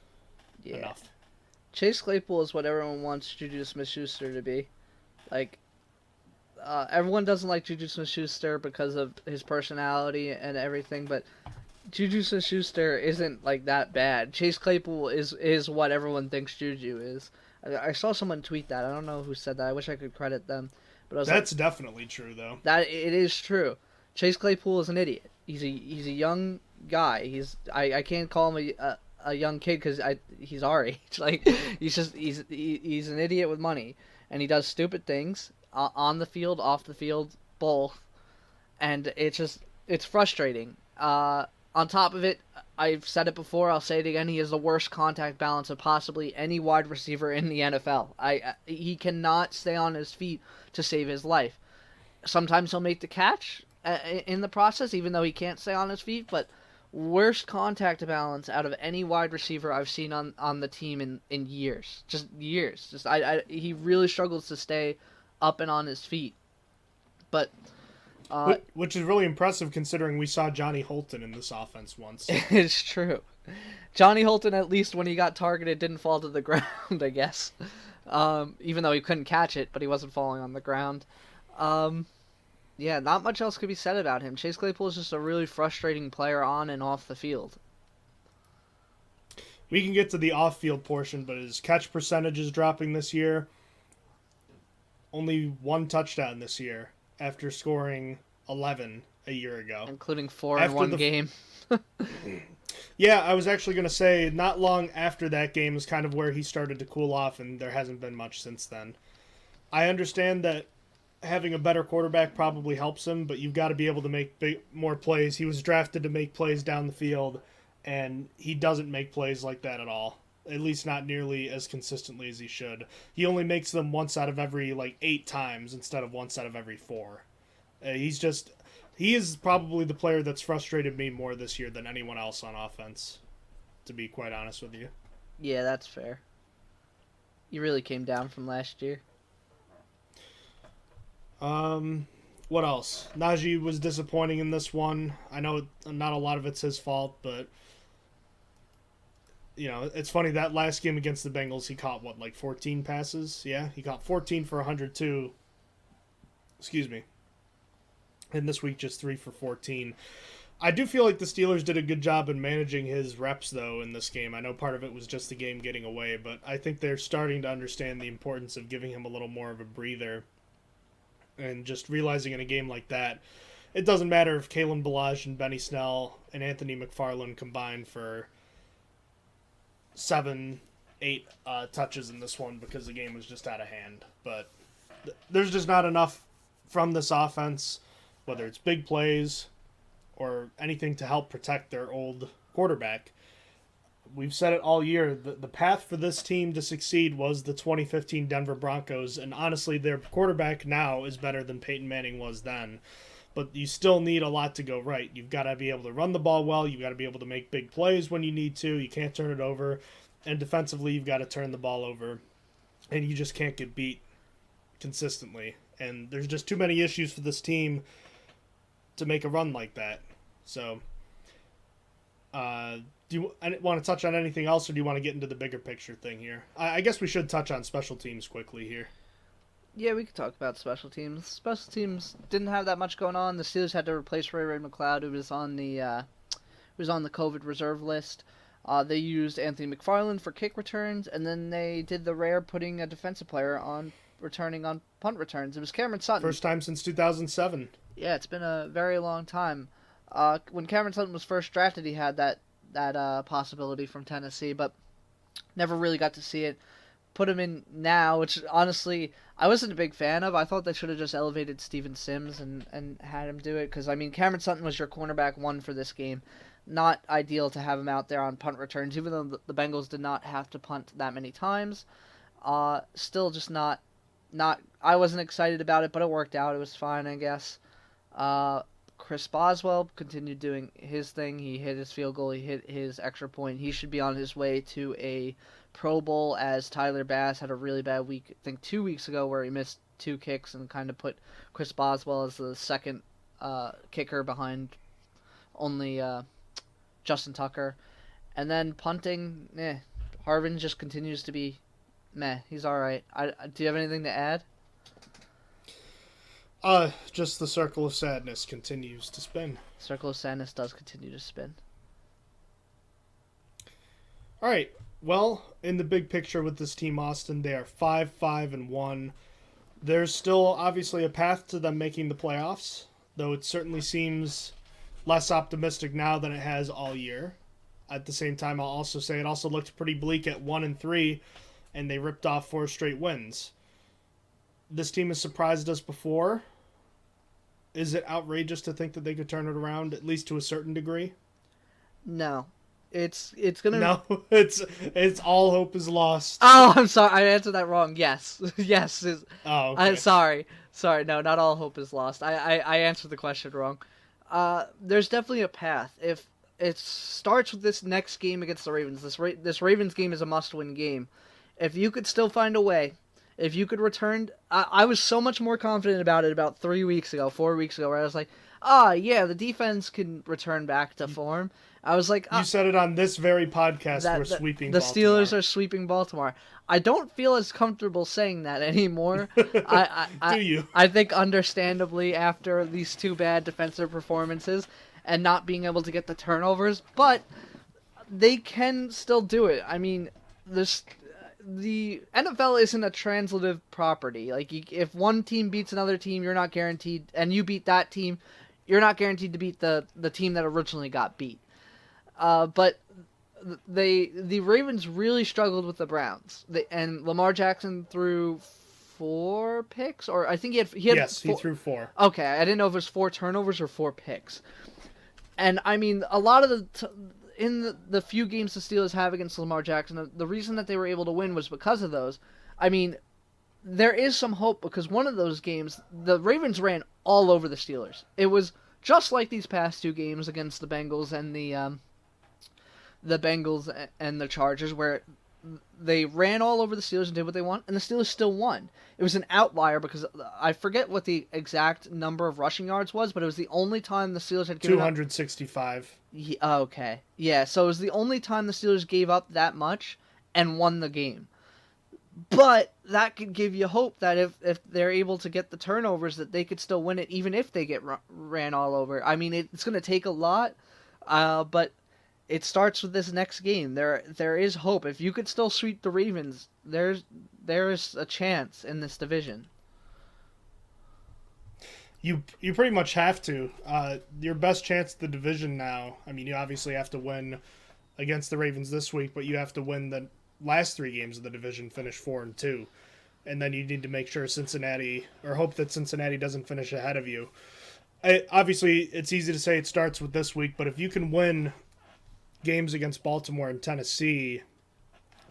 enough. Chase Claypool is what everyone wants Juju Smith-Schuster to be. Like, everyone doesn't like Juju Smith-Schuster because of his personality and everything, but Juju Smith-Schuster isn't like that bad. Chase Claypool is what everyone thinks Juju is. I saw someone tweet that. I don't know who said that. I wish I could credit them. But I was That's definitely true, though. That it is true. Chase Claypool is an idiot. He's a young guy. I can't call him a young kid because he's our age. Like, he's an idiot with money, and he does stupid things on the field, off the field, both, and it's frustrating. On top of it, I've said it before, I'll say it again, he has the worst contact balance of possibly any wide receiver in the NFL. He cannot stay on his feet to save his life. Sometimes he'll make the catch in the process, even though he can't stay on his feet, but worst contact balance out of any wide receiver I've seen on the team in years. Just years. He really struggles to stay up and on his feet. But which is really impressive considering we saw Johnny Holton in this offense once. It's true. Johnny Holton, at least when he got targeted, didn't fall to the ground, I guess. Even though he couldn't catch it, but he wasn't falling on the ground. Yeah, not much else could be said about him. Chase Claypool is just a really frustrating player on and off the field. We can get to the off-field portion, but his catch percentage is dropping this year. Only 1 touchdown this year after scoring 11 a year ago. Including 4 in one game. Yeah, I was actually going to say, not long after that game is kind of where he started to cool off, and there hasn't been much since then. I understand that having a better quarterback probably helps him, but you've got to be able to make more plays. He was drafted to make plays down the field, and he doesn't make plays like that at all. At least not nearly as consistently as he should. He only makes them once out of every 8 times instead of once out of every 4. He is probably the player that's frustrated me more this year than anyone else on offense, to be quite honest with you. Yeah, that's fair. He really came down from last year. What else? Najee was disappointing in this one. I know not a lot of it's his fault, but it's funny that last game against the Bengals, he caught 14 passes? Yeah, he caught 14 for 102. Excuse me. And this week just 3 for 14. I do feel like the Steelers did a good job in managing his reps, though, in this game. I know part of it was just the game getting away, but I think they're starting to understand the importance of giving him a little more of a breather. And just realizing in a game like that, it doesn't matter if Kalen Ballage and Benny Snell and Anthony McFarland combine for 7, 8 touches in this one because the game was just out of hand. But there's just not enough from this offense, whether it's big plays or anything to help protect their old quarterback. We've said it all year. The path for this team to succeed was the 2015 Denver Broncos, and honestly, their quarterback now is better than Peyton Manning was then. But you still need a lot to go right. You've got to be able to run the ball well. You've got to be able to make big plays when you need to. You can't turn it over. And defensively, you've got to turn the ball over. And you just can't get beat consistently. And there's just too many issues for this team to make a run like that. So, do you want to touch on anything else, or do you want to get into the bigger picture thing here? I guess we should touch on special teams quickly here. Yeah, we could talk about special teams. Special teams didn't have that much going on. The Steelers had to replace Ray McLeod, who was on the COVID reserve list. They used Anthony McFarland for kick returns, and then they did the rare putting a defensive player on returning on punt returns. It was Cameron Sutton. First time since 2007. Yeah, it's been a very long time. When Cameron Sutton was first drafted, he had that possibility from Tennessee, but never really got to see it. Put him in now, which honestly I wasn't a big fan of. I thought they should have just elevated Steven Sims and had him do it, because I mean Cameron Sutton was your cornerback one for this game. Not ideal to have him out there on punt returns, even though the Bengals did not have to punt that many times. Still just not. I wasn't excited about it, but it worked out. It was fine, I guess. Chris Boswell continued doing his thing. He hit his field goal. He hit his extra point. He should be on his way to a Pro Bowl, as Tyler Bass had a really bad week, I think 2 weeks ago, where he missed 2 kicks and kind of put Chris Boswell as the second kicker behind only Justin Tucker. And then punting, Harvin just continues to be meh. He's all right. Do you have anything to add? Just the circle of sadness continues to spin. Circle of sadness does continue to spin. All right. Well, in the big picture with this team, Austin, they are 5-5-1. There's still obviously a path to them making the playoffs, though it certainly seems less optimistic now than it has all year. At the same time, I'll also say it also looked pretty bleak at 1-3, and they ripped off 4 straight wins. This team has surprised us before. Is it outrageous to think that they could turn it around, at least to a certain degree? No. It's gonna... No, it's all hope is lost. Oh, I'm sorry. I answered that wrong. Yes. Yes. Oh, okay. I'm sorry. Sorry, no, not all hope is lost. I answered the question wrong. There's definitely a path. If it starts with this next game against the Ravens, this Ravens game is a must-win game. If you could still find a way, if you could return... I was so much more confident about it about 4 weeks ago, where I was like, yeah, the defense can return back to form. I was like... You said it on this very podcast, we're sweeping the Baltimore. Steelers are sweeping Baltimore. I don't feel as comfortable saying that anymore. Do you? I think understandably after these 2 bad defensive performances and not being able to get the turnovers, but they can still do it. I mean, the NFL isn't a transitive property. Like, if one team beats another team, you're not guaranteed, and you beat that team, you're not guaranteed to beat the team that originally got beat. But the Ravens really struggled with the Browns. And Lamar Jackson threw 4 picks, or I think he had yes, he threw 4. Okay, I didn't know if it was 4 turnovers or 4 picks. And I mean, a lot of in the few games the Steelers have against Lamar Jackson, the reason that they were able to win was because of those. I mean, there is some hope, because one of those games, the Ravens ran all over the Steelers. It was just like these past 2 games against the Bengals and the Bengals and the Chargers, where they ran all over the Steelers and did what they want, and the Steelers still won. It was an outlier, because I forget what the exact number of rushing yards was, but it was the only time the Steelers had given 265. Okay. Yeah, so it was the only time the Steelers gave up that much and won the game. But that could give you hope that if they're able to get the turnovers, that they could still win it, even if they get ran all over. I mean, it's going to take a lot, but it starts with this next game. There is hope. If you could still sweep the Ravens, there is a chance in this division. You pretty much have to. Your best chance at the division now, I mean, you obviously have to win against the Ravens this week, but you have to win the last 3 games of the division, finish 4-2. And then you need to make sure Cincinnati, or hope that Cincinnati doesn't finish ahead of you. Obviously, it's easy to say it starts with this week, but if you can win games against Baltimore and Tennessee,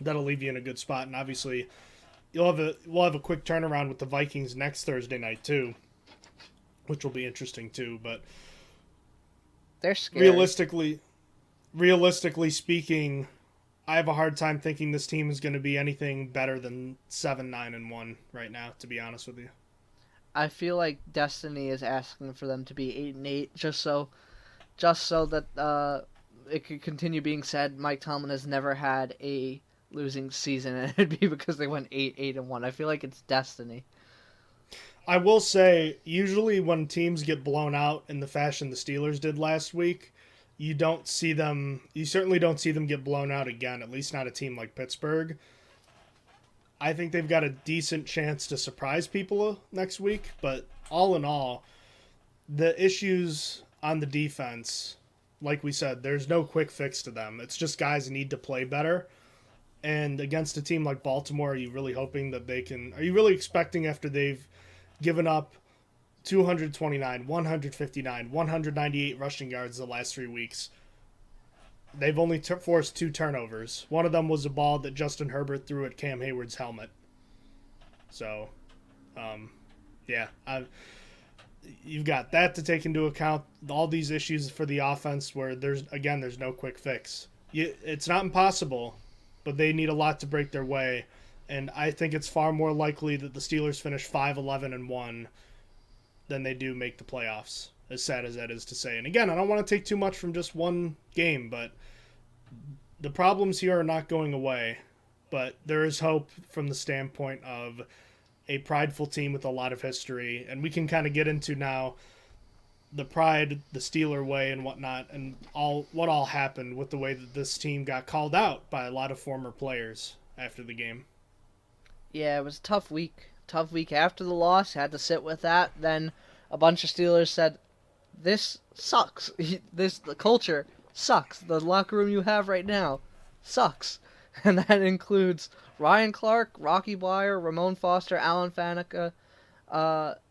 that'll leave you in a good spot. And obviously, we'll have a quick turnaround with the Vikings next Thursday night too, which will be interesting too. But they're scary. Realistically speaking, I have a hard time thinking this team is going to be anything better than 7-9-1 right now, to be honest with you. I feel like destiny is asking for them to be 8-8, just so that it could continue being said Mike Tomlin has never had a losing season, and it'd be because they went 8-8-1. I feel like it's destiny. I will say, usually when teams get blown out in the fashion the Steelers did last week, you certainly don't see them get blown out again, at least not a team like Pittsburgh. I think they've got a decent chance to surprise people next week, but all in all, the issues on the defense, like we said, there's no quick fix to them. It's just guys need to play better. And against a team like Baltimore, are you really hoping that they can... Are you really expecting after they've given up 229, 159, 198 rushing yards the last 3 weeks? They've only forced 2 turnovers. One of them was a ball that Justin Herbert threw at Cam Hayward's helmet. So, yeah, you've got that to take into account. All these issues for the offense where there's no quick fix. It's not impossible, but they need a lot to break their way. And I think it's far more likely that the Steelers finish 5-11-1 than they do make the playoffs, as sad as that is to say. And again, I don't want to take too much from just one game, but the problems here are not going away. But there is hope from the standpoint of a prideful team with a lot of history. And we can kind of get into now the pride, the Steeler way and whatnot, and what all happened with the way that this team got called out by a lot of former players after the game. Yeah, it was a tough week. Tough week after the loss. Had to sit with that. Then a bunch of Steelers said, "This sucks. The culture sucks. The locker room you have right now sucks." And that includes Ryan Clark, Rocky Bleier, Ramon Foster, Alan Faneca,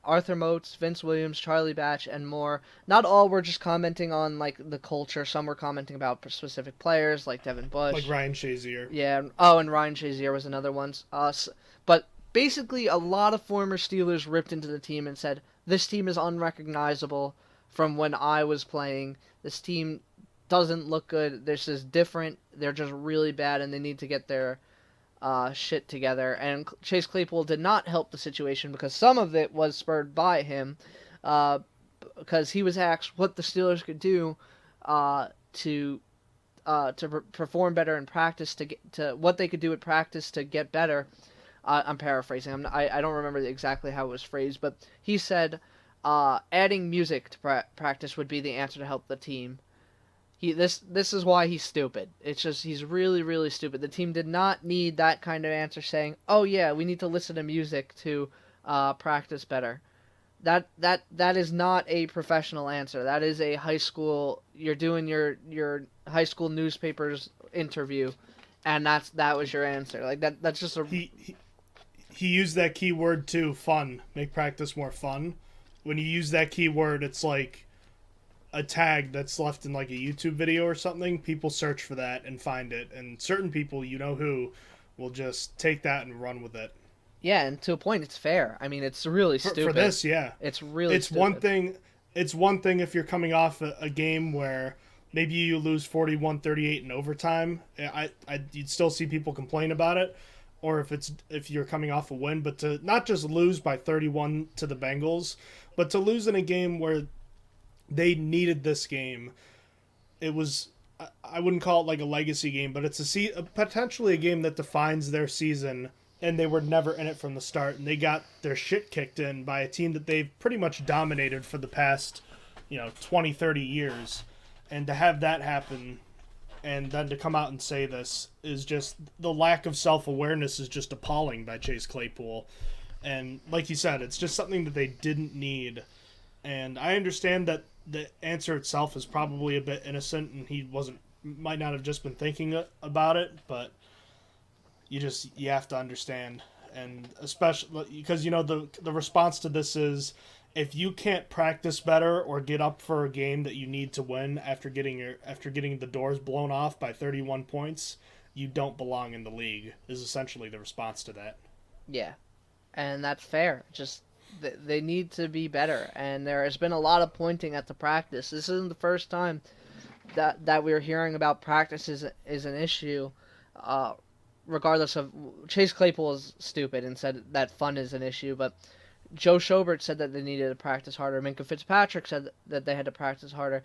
Arthur Motes, Vince Williams, Charlie Batch, and more. Not all were just commenting on like the culture. Some were commenting about specific players like Devin Bush. Like Ryan Shazier. Yeah. Oh, and Ryan Shazier was another one. But basically, a lot of former Steelers ripped into the team and said, "This team is unrecognizable from when I was playing. This team doesn't look good. This is different. They're just really bad, and they need to get their shit together." And Chase Claypool did not help the situation because some of it was spurred by him, because he was asked what the Steelers could do to perform better in practice, to what they could do at practice to get better. I'm paraphrasing. I don't remember exactly how it was phrased, but he said adding music to practice would be the answer to help the team. This is why he's stupid. It's just he's really, really stupid. The team did not need that kind of answer saying, "Oh yeah, we need to listen to music to practice better." That is not a professional answer. That is a high school. You're doing your high school newspaper's interview, and that was your answer. Like that's just a. He used that key word too, fun. Make practice more fun. When you use that key word, it's like a tag that's left in like a YouTube video or something. People search for that and find it, and certain people, you know who, will just take that and run with it. Yeah, and to a point, it's fair. I mean, it's really stupid. For this, yeah. It's really it's stupid. It's one thing if you're coming off a game where maybe you lose 41-38 in overtime. You'd still see people complain about it. Or if you're coming off a win, but to not just lose by 31 to the Bengals, but to lose in a game where they needed this game. It was, I wouldn't call it like a legacy game, but it's potentially a game that defines their season, and they were never in it from the start, and they got their shit kicked in by a team that they've pretty much dominated for the past, 20, 30 years. And to have that happen, and then to come out and say this, is just, the lack of self-awareness is just appalling by Chase Claypool. And like you said, it's just something that they didn't need. And I understand that the answer itself is probably a bit innocent, and he might not have just been thinking about it, but you have to understand. And especially because, the response to this is, if you can't practice better or get up for a game that you need to win after getting the doors blown off by 31 points, you don't belong in the league, is essentially the response to that. Yeah, and that's fair. Just they need to be better, and there has been a lot of pointing at the practice. This isn't the first time that we're hearing about practice is an issue. Regardless of, Chase Claypool is stupid and said that fun is an issue, but Joe Schobert said that they needed to practice harder. Minka Fitzpatrick said that they had to practice harder.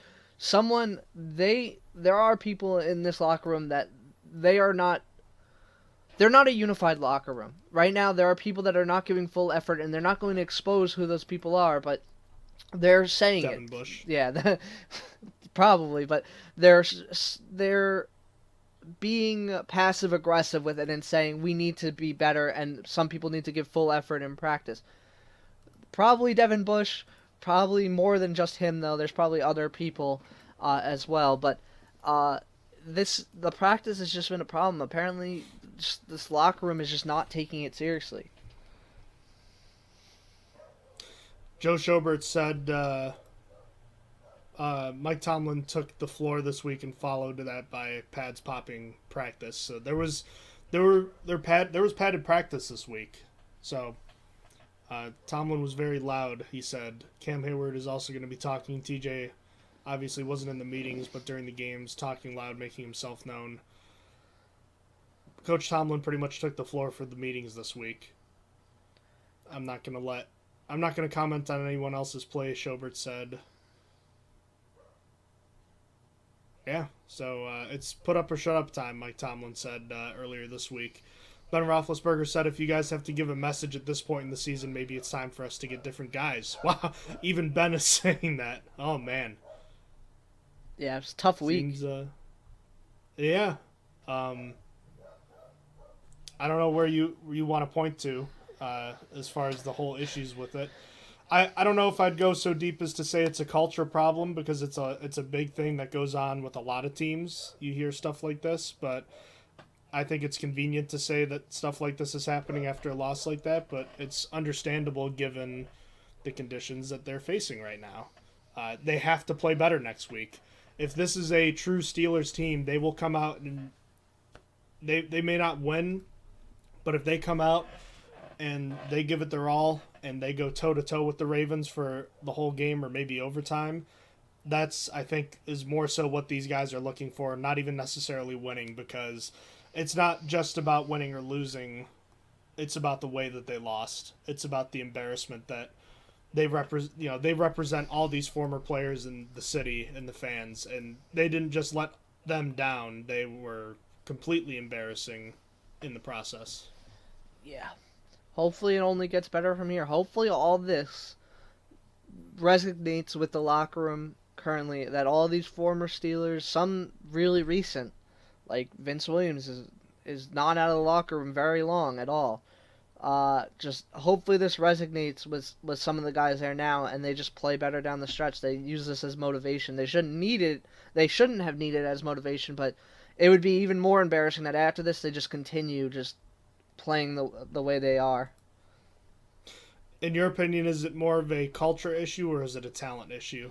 There are people in this locker room that they are not they're not a unified locker room. Right now, there are people that are not giving full effort, and they're not going to expose who those people are, but they're saying Devin it. Bush. Yeah, probably, but they're being passive aggressive with it and saying we need to be better, and some people need to give full effort in practice. Probably Devin Bush, probably more than just him though. There's probably other people as well, but the practice has just been a problem. Apparently, this locker room is just not taking it seriously. Joe Schobert said Mike Tomlin took the floor this week and followed that by pads popping practice. So there was padded practice this week. So Tomlin was very loud. He said Cam Hayward is also going to be talking. TJ obviously wasn't in the meetings, but during the games, talking loud, making himself known. Coach Tomlin pretty much took the floor for the meetings this week. I'm not going to comment on anyone else's play, Schobert said. Yeah, so it's put up or shut up time, Mike Tomlin said earlier this week. Ben Roethlisberger said, if you guys have to give a message at this point in the season, maybe it's time for us to get different guys. Wow, even Ben is saying that. Oh, man. Yeah, it's a tough week. Yeah. I don't know where you want to point to as far as the whole issues with it. I don't know if I'd go so deep as to say it's a culture problem, because it's a big thing that goes on with a lot of teams. You hear stuff like this, but I think it's convenient to say that stuff like this is happening after a loss like that, but it's understandable given the conditions that they're facing right now. They have to play better next week. If this is a true Steelers team, they will come out and they may not win, but if they come out and they give it their all and they go toe-to-toe with the Ravens for the whole game or maybe overtime, that's, I think, is more so what these guys are looking for, not even necessarily winning, because it's not just about winning or losing. It's about the way that they lost. It's about the embarrassment that they represent all these former players in the city and the fans, and they didn't just let them down. They were completely embarrassing in the process. Yeah. Hopefully it only gets better from here. Hopefully all this resonates with the locker room currently, that all these former Steelers, some really recent, like Vince Williams is not out of the locker room very long at all. Just hopefully this resonates with some of the guys there now, and they just play better down the stretch. They use this as motivation. They shouldn't need it. They shouldn't have needed it as motivation, but it would be even more embarrassing that after this they just continue just playing the way they are. In your opinion, is it more of a culture issue or is it a talent issue?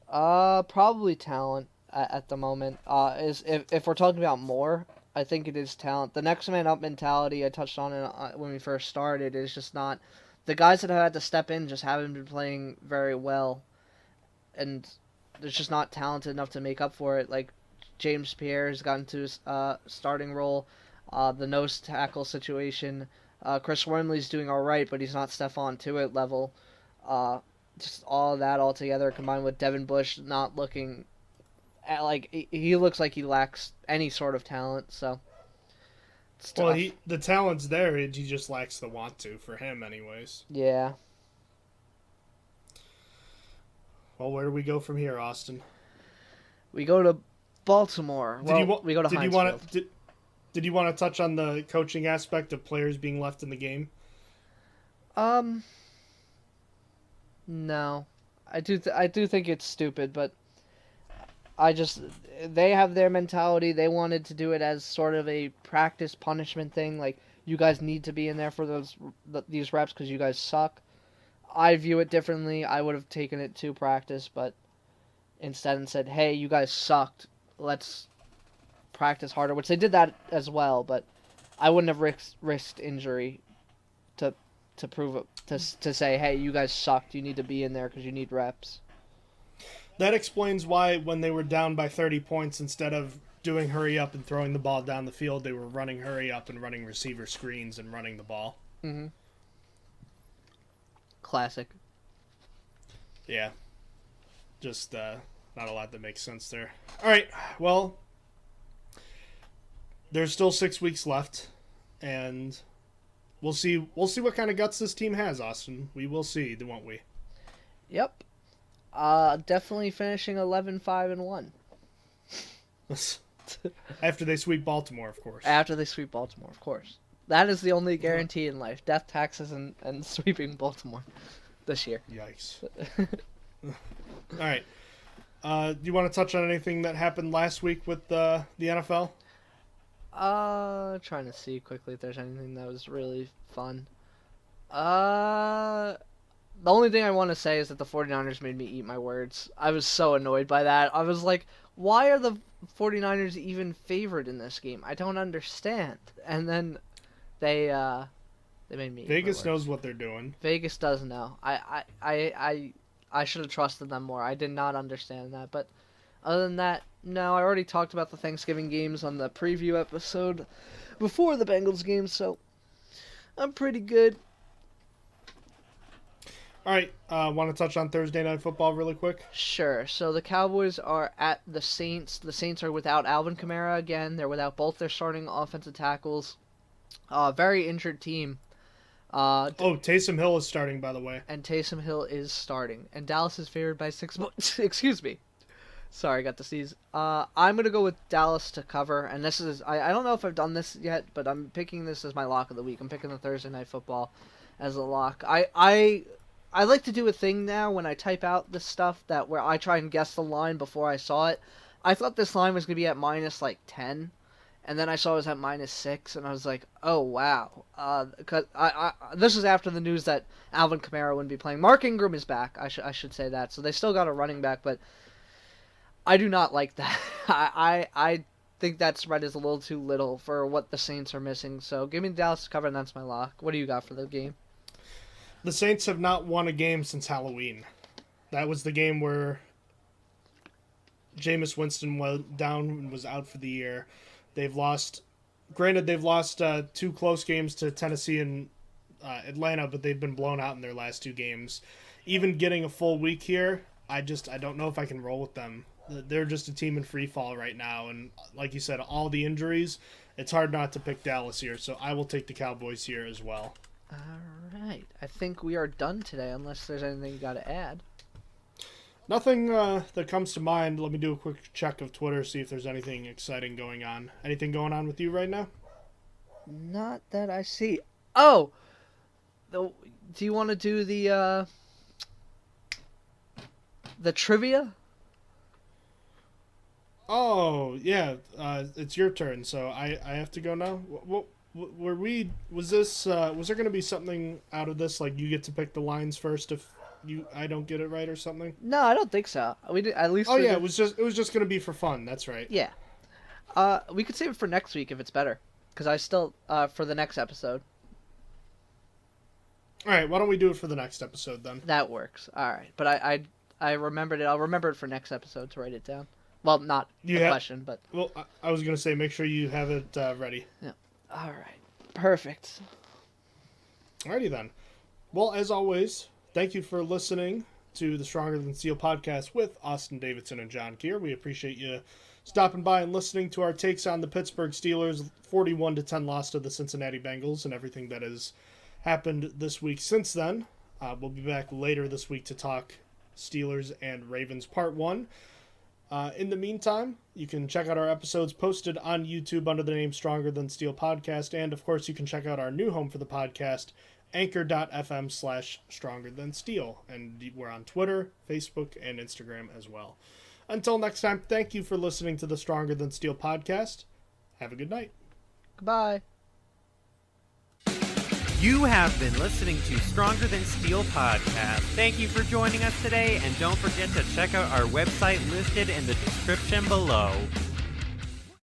Probably talent at the moment. If we're talking about more, I think it is talent. The next man up mentality I touched on it when we first started is just not, the guys that have had to step in just haven't been playing very well, and there's just not talented enough to make up for it. Like James Pierre has gotten to his starting role, the nose tackle situation. Chris Wormley's doing all right, but he's not Stephon Tuitt level. Just all of that all together, combined with Devin Bush not looking like he looks like he lacks any sort of talent. So, well, the talent's there. He just lacks the want to for him, anyways. Yeah. Well, where do we go from here, Austin? We go to Baltimore. We go to Heinz. Did you want to touch on the coaching aspect of players being left in the game? No. I do think it's stupid, but they have their mentality. They wanted to do it as sort of a practice punishment thing, like you guys need to be in there for these reps because you guys suck. I view it differently. I would have taken it to practice, but instead said, hey, you guys sucked. Let's practice harder, which they did that as well, but I wouldn't have risked injury to prove it, to say, hey, you guys sucked, you need to be in there because you need reps. That explains why when they were down by 30 points, instead of doing hurry up and throwing the ball down the field, they were running hurry up and running receiver screens and running the ball. Mm-hmm. Classic. Yeah. Just not a lot that makes sense there. All right, well, there's still 6 weeks left, and we'll see what kind of guts this team has, Austin. We will see, won't we? Yep. Definitely finishing 11-5-1. After they sweep Baltimore, of course. After they sweep Baltimore, of course. That is the only guarantee in life. Death, taxes, and sweeping Baltimore this year. Yikes. All right. Do you want to touch on anything that happened last week with the NFL? Trying to see quickly if there's anything that was really fun. The only thing I want to say is that the 49ers made me eat my words. I was so annoyed by that. I was like, why are the 49ers even favored in this game? I don't understand. And then they made me eat Vegas my words. knows what they're doing. Vegas does know. I should have trusted them more. I did not understand that. But other than that, no, I already talked about the Thanksgiving games on the preview episode before the Bengals game, so I'm pretty good. All right, want to touch on Thursday Night Football really quick? Sure. So the Cowboys are at the Saints. The Saints are without Alvin Kamara again. They're without both their starting offensive tackles. Very injured team. Taysom Hill is starting, by the way. And Taysom Hill is starting. And Dallas is favored by 6 points. Excuse me. Sorry, got to sneeze. I'm going to go with Dallas to cover. And this is, I don't know if I've done this yet, but I'm picking this as my lock of the week. I'm picking the Thursday Night Football as a lock. I like to do a thing now when I type out this stuff that where I try and guess the line before I saw it. I thought this line was going to be at minus 10. And then I saw it was at -6, and I was like, "Oh wow!" Because this is after the news that Alvin Kamara wouldn't be playing. Mark Ingram is back. I should say that. So they still got a running back, but I do not like that. I think that spread is a little too little for what the Saints are missing. So give me Dallas to cover, and that's my lock. What do you got for the game? The Saints have not won a game since Halloween. That was the game where Jameis Winston was down and was out for the year. They've lost 2 close games to Tennessee and Atlanta, but they've been blown out in their last 2 games. Even getting a full week here, I don't know if I can roll with them. They're just a team in free fall right now, and like you said, all the injuries, it's hard not to pick Dallas here, so I will take the Cowboys here as well. All right. I think we are done today, unless there's anything you got to add. Nothing that comes to mind. Let me do a quick check of Twitter, see if there's anything exciting going on. Anything going on with you right now? Not that I see. Oh! Do you want to do the trivia? Oh, yeah. It's your turn, so I have to go now? Was there going to be something out of this, like you get to pick the lines first if I don't get it right or something? No, I don't think so. We did at least. Oh yeah, it was just going to be for fun. That's right. Yeah. We could save it for next week if it's better, because I still for the next episode. All right, why don't we do it for the next episode then? That works. All right, but I remembered it. I'll remember it for next episode to write it down. Well, not question, but well, I was going to say make sure you have it ready. Yeah. All right. Perfect. Alrighty then. Well, as always, thank you for listening to the Stronger Than Steel podcast with Austin Davidson and John Keir. We appreciate you stopping by and listening to our takes on the Pittsburgh Steelers' 41-10 loss to the Cincinnati Bengals and everything that has happened this week since then. We'll be back later this week to talk Steelers and Ravens Part 1. In the meantime, you can check out our episodes posted on YouTube under the name Stronger Than Steel Podcast, and of course you can check out our new home for the podcast, anchor.fm/Stronger Than Steel, and we're on Twitter, Facebook, and Instagram as well. Until next time, thank you for listening to the Stronger Than Steel Podcast. Have a good night. Goodbye. You have been listening to Stronger Than Steel podcast. Thank you for joining us today, and don't forget to check out our website listed in the description below.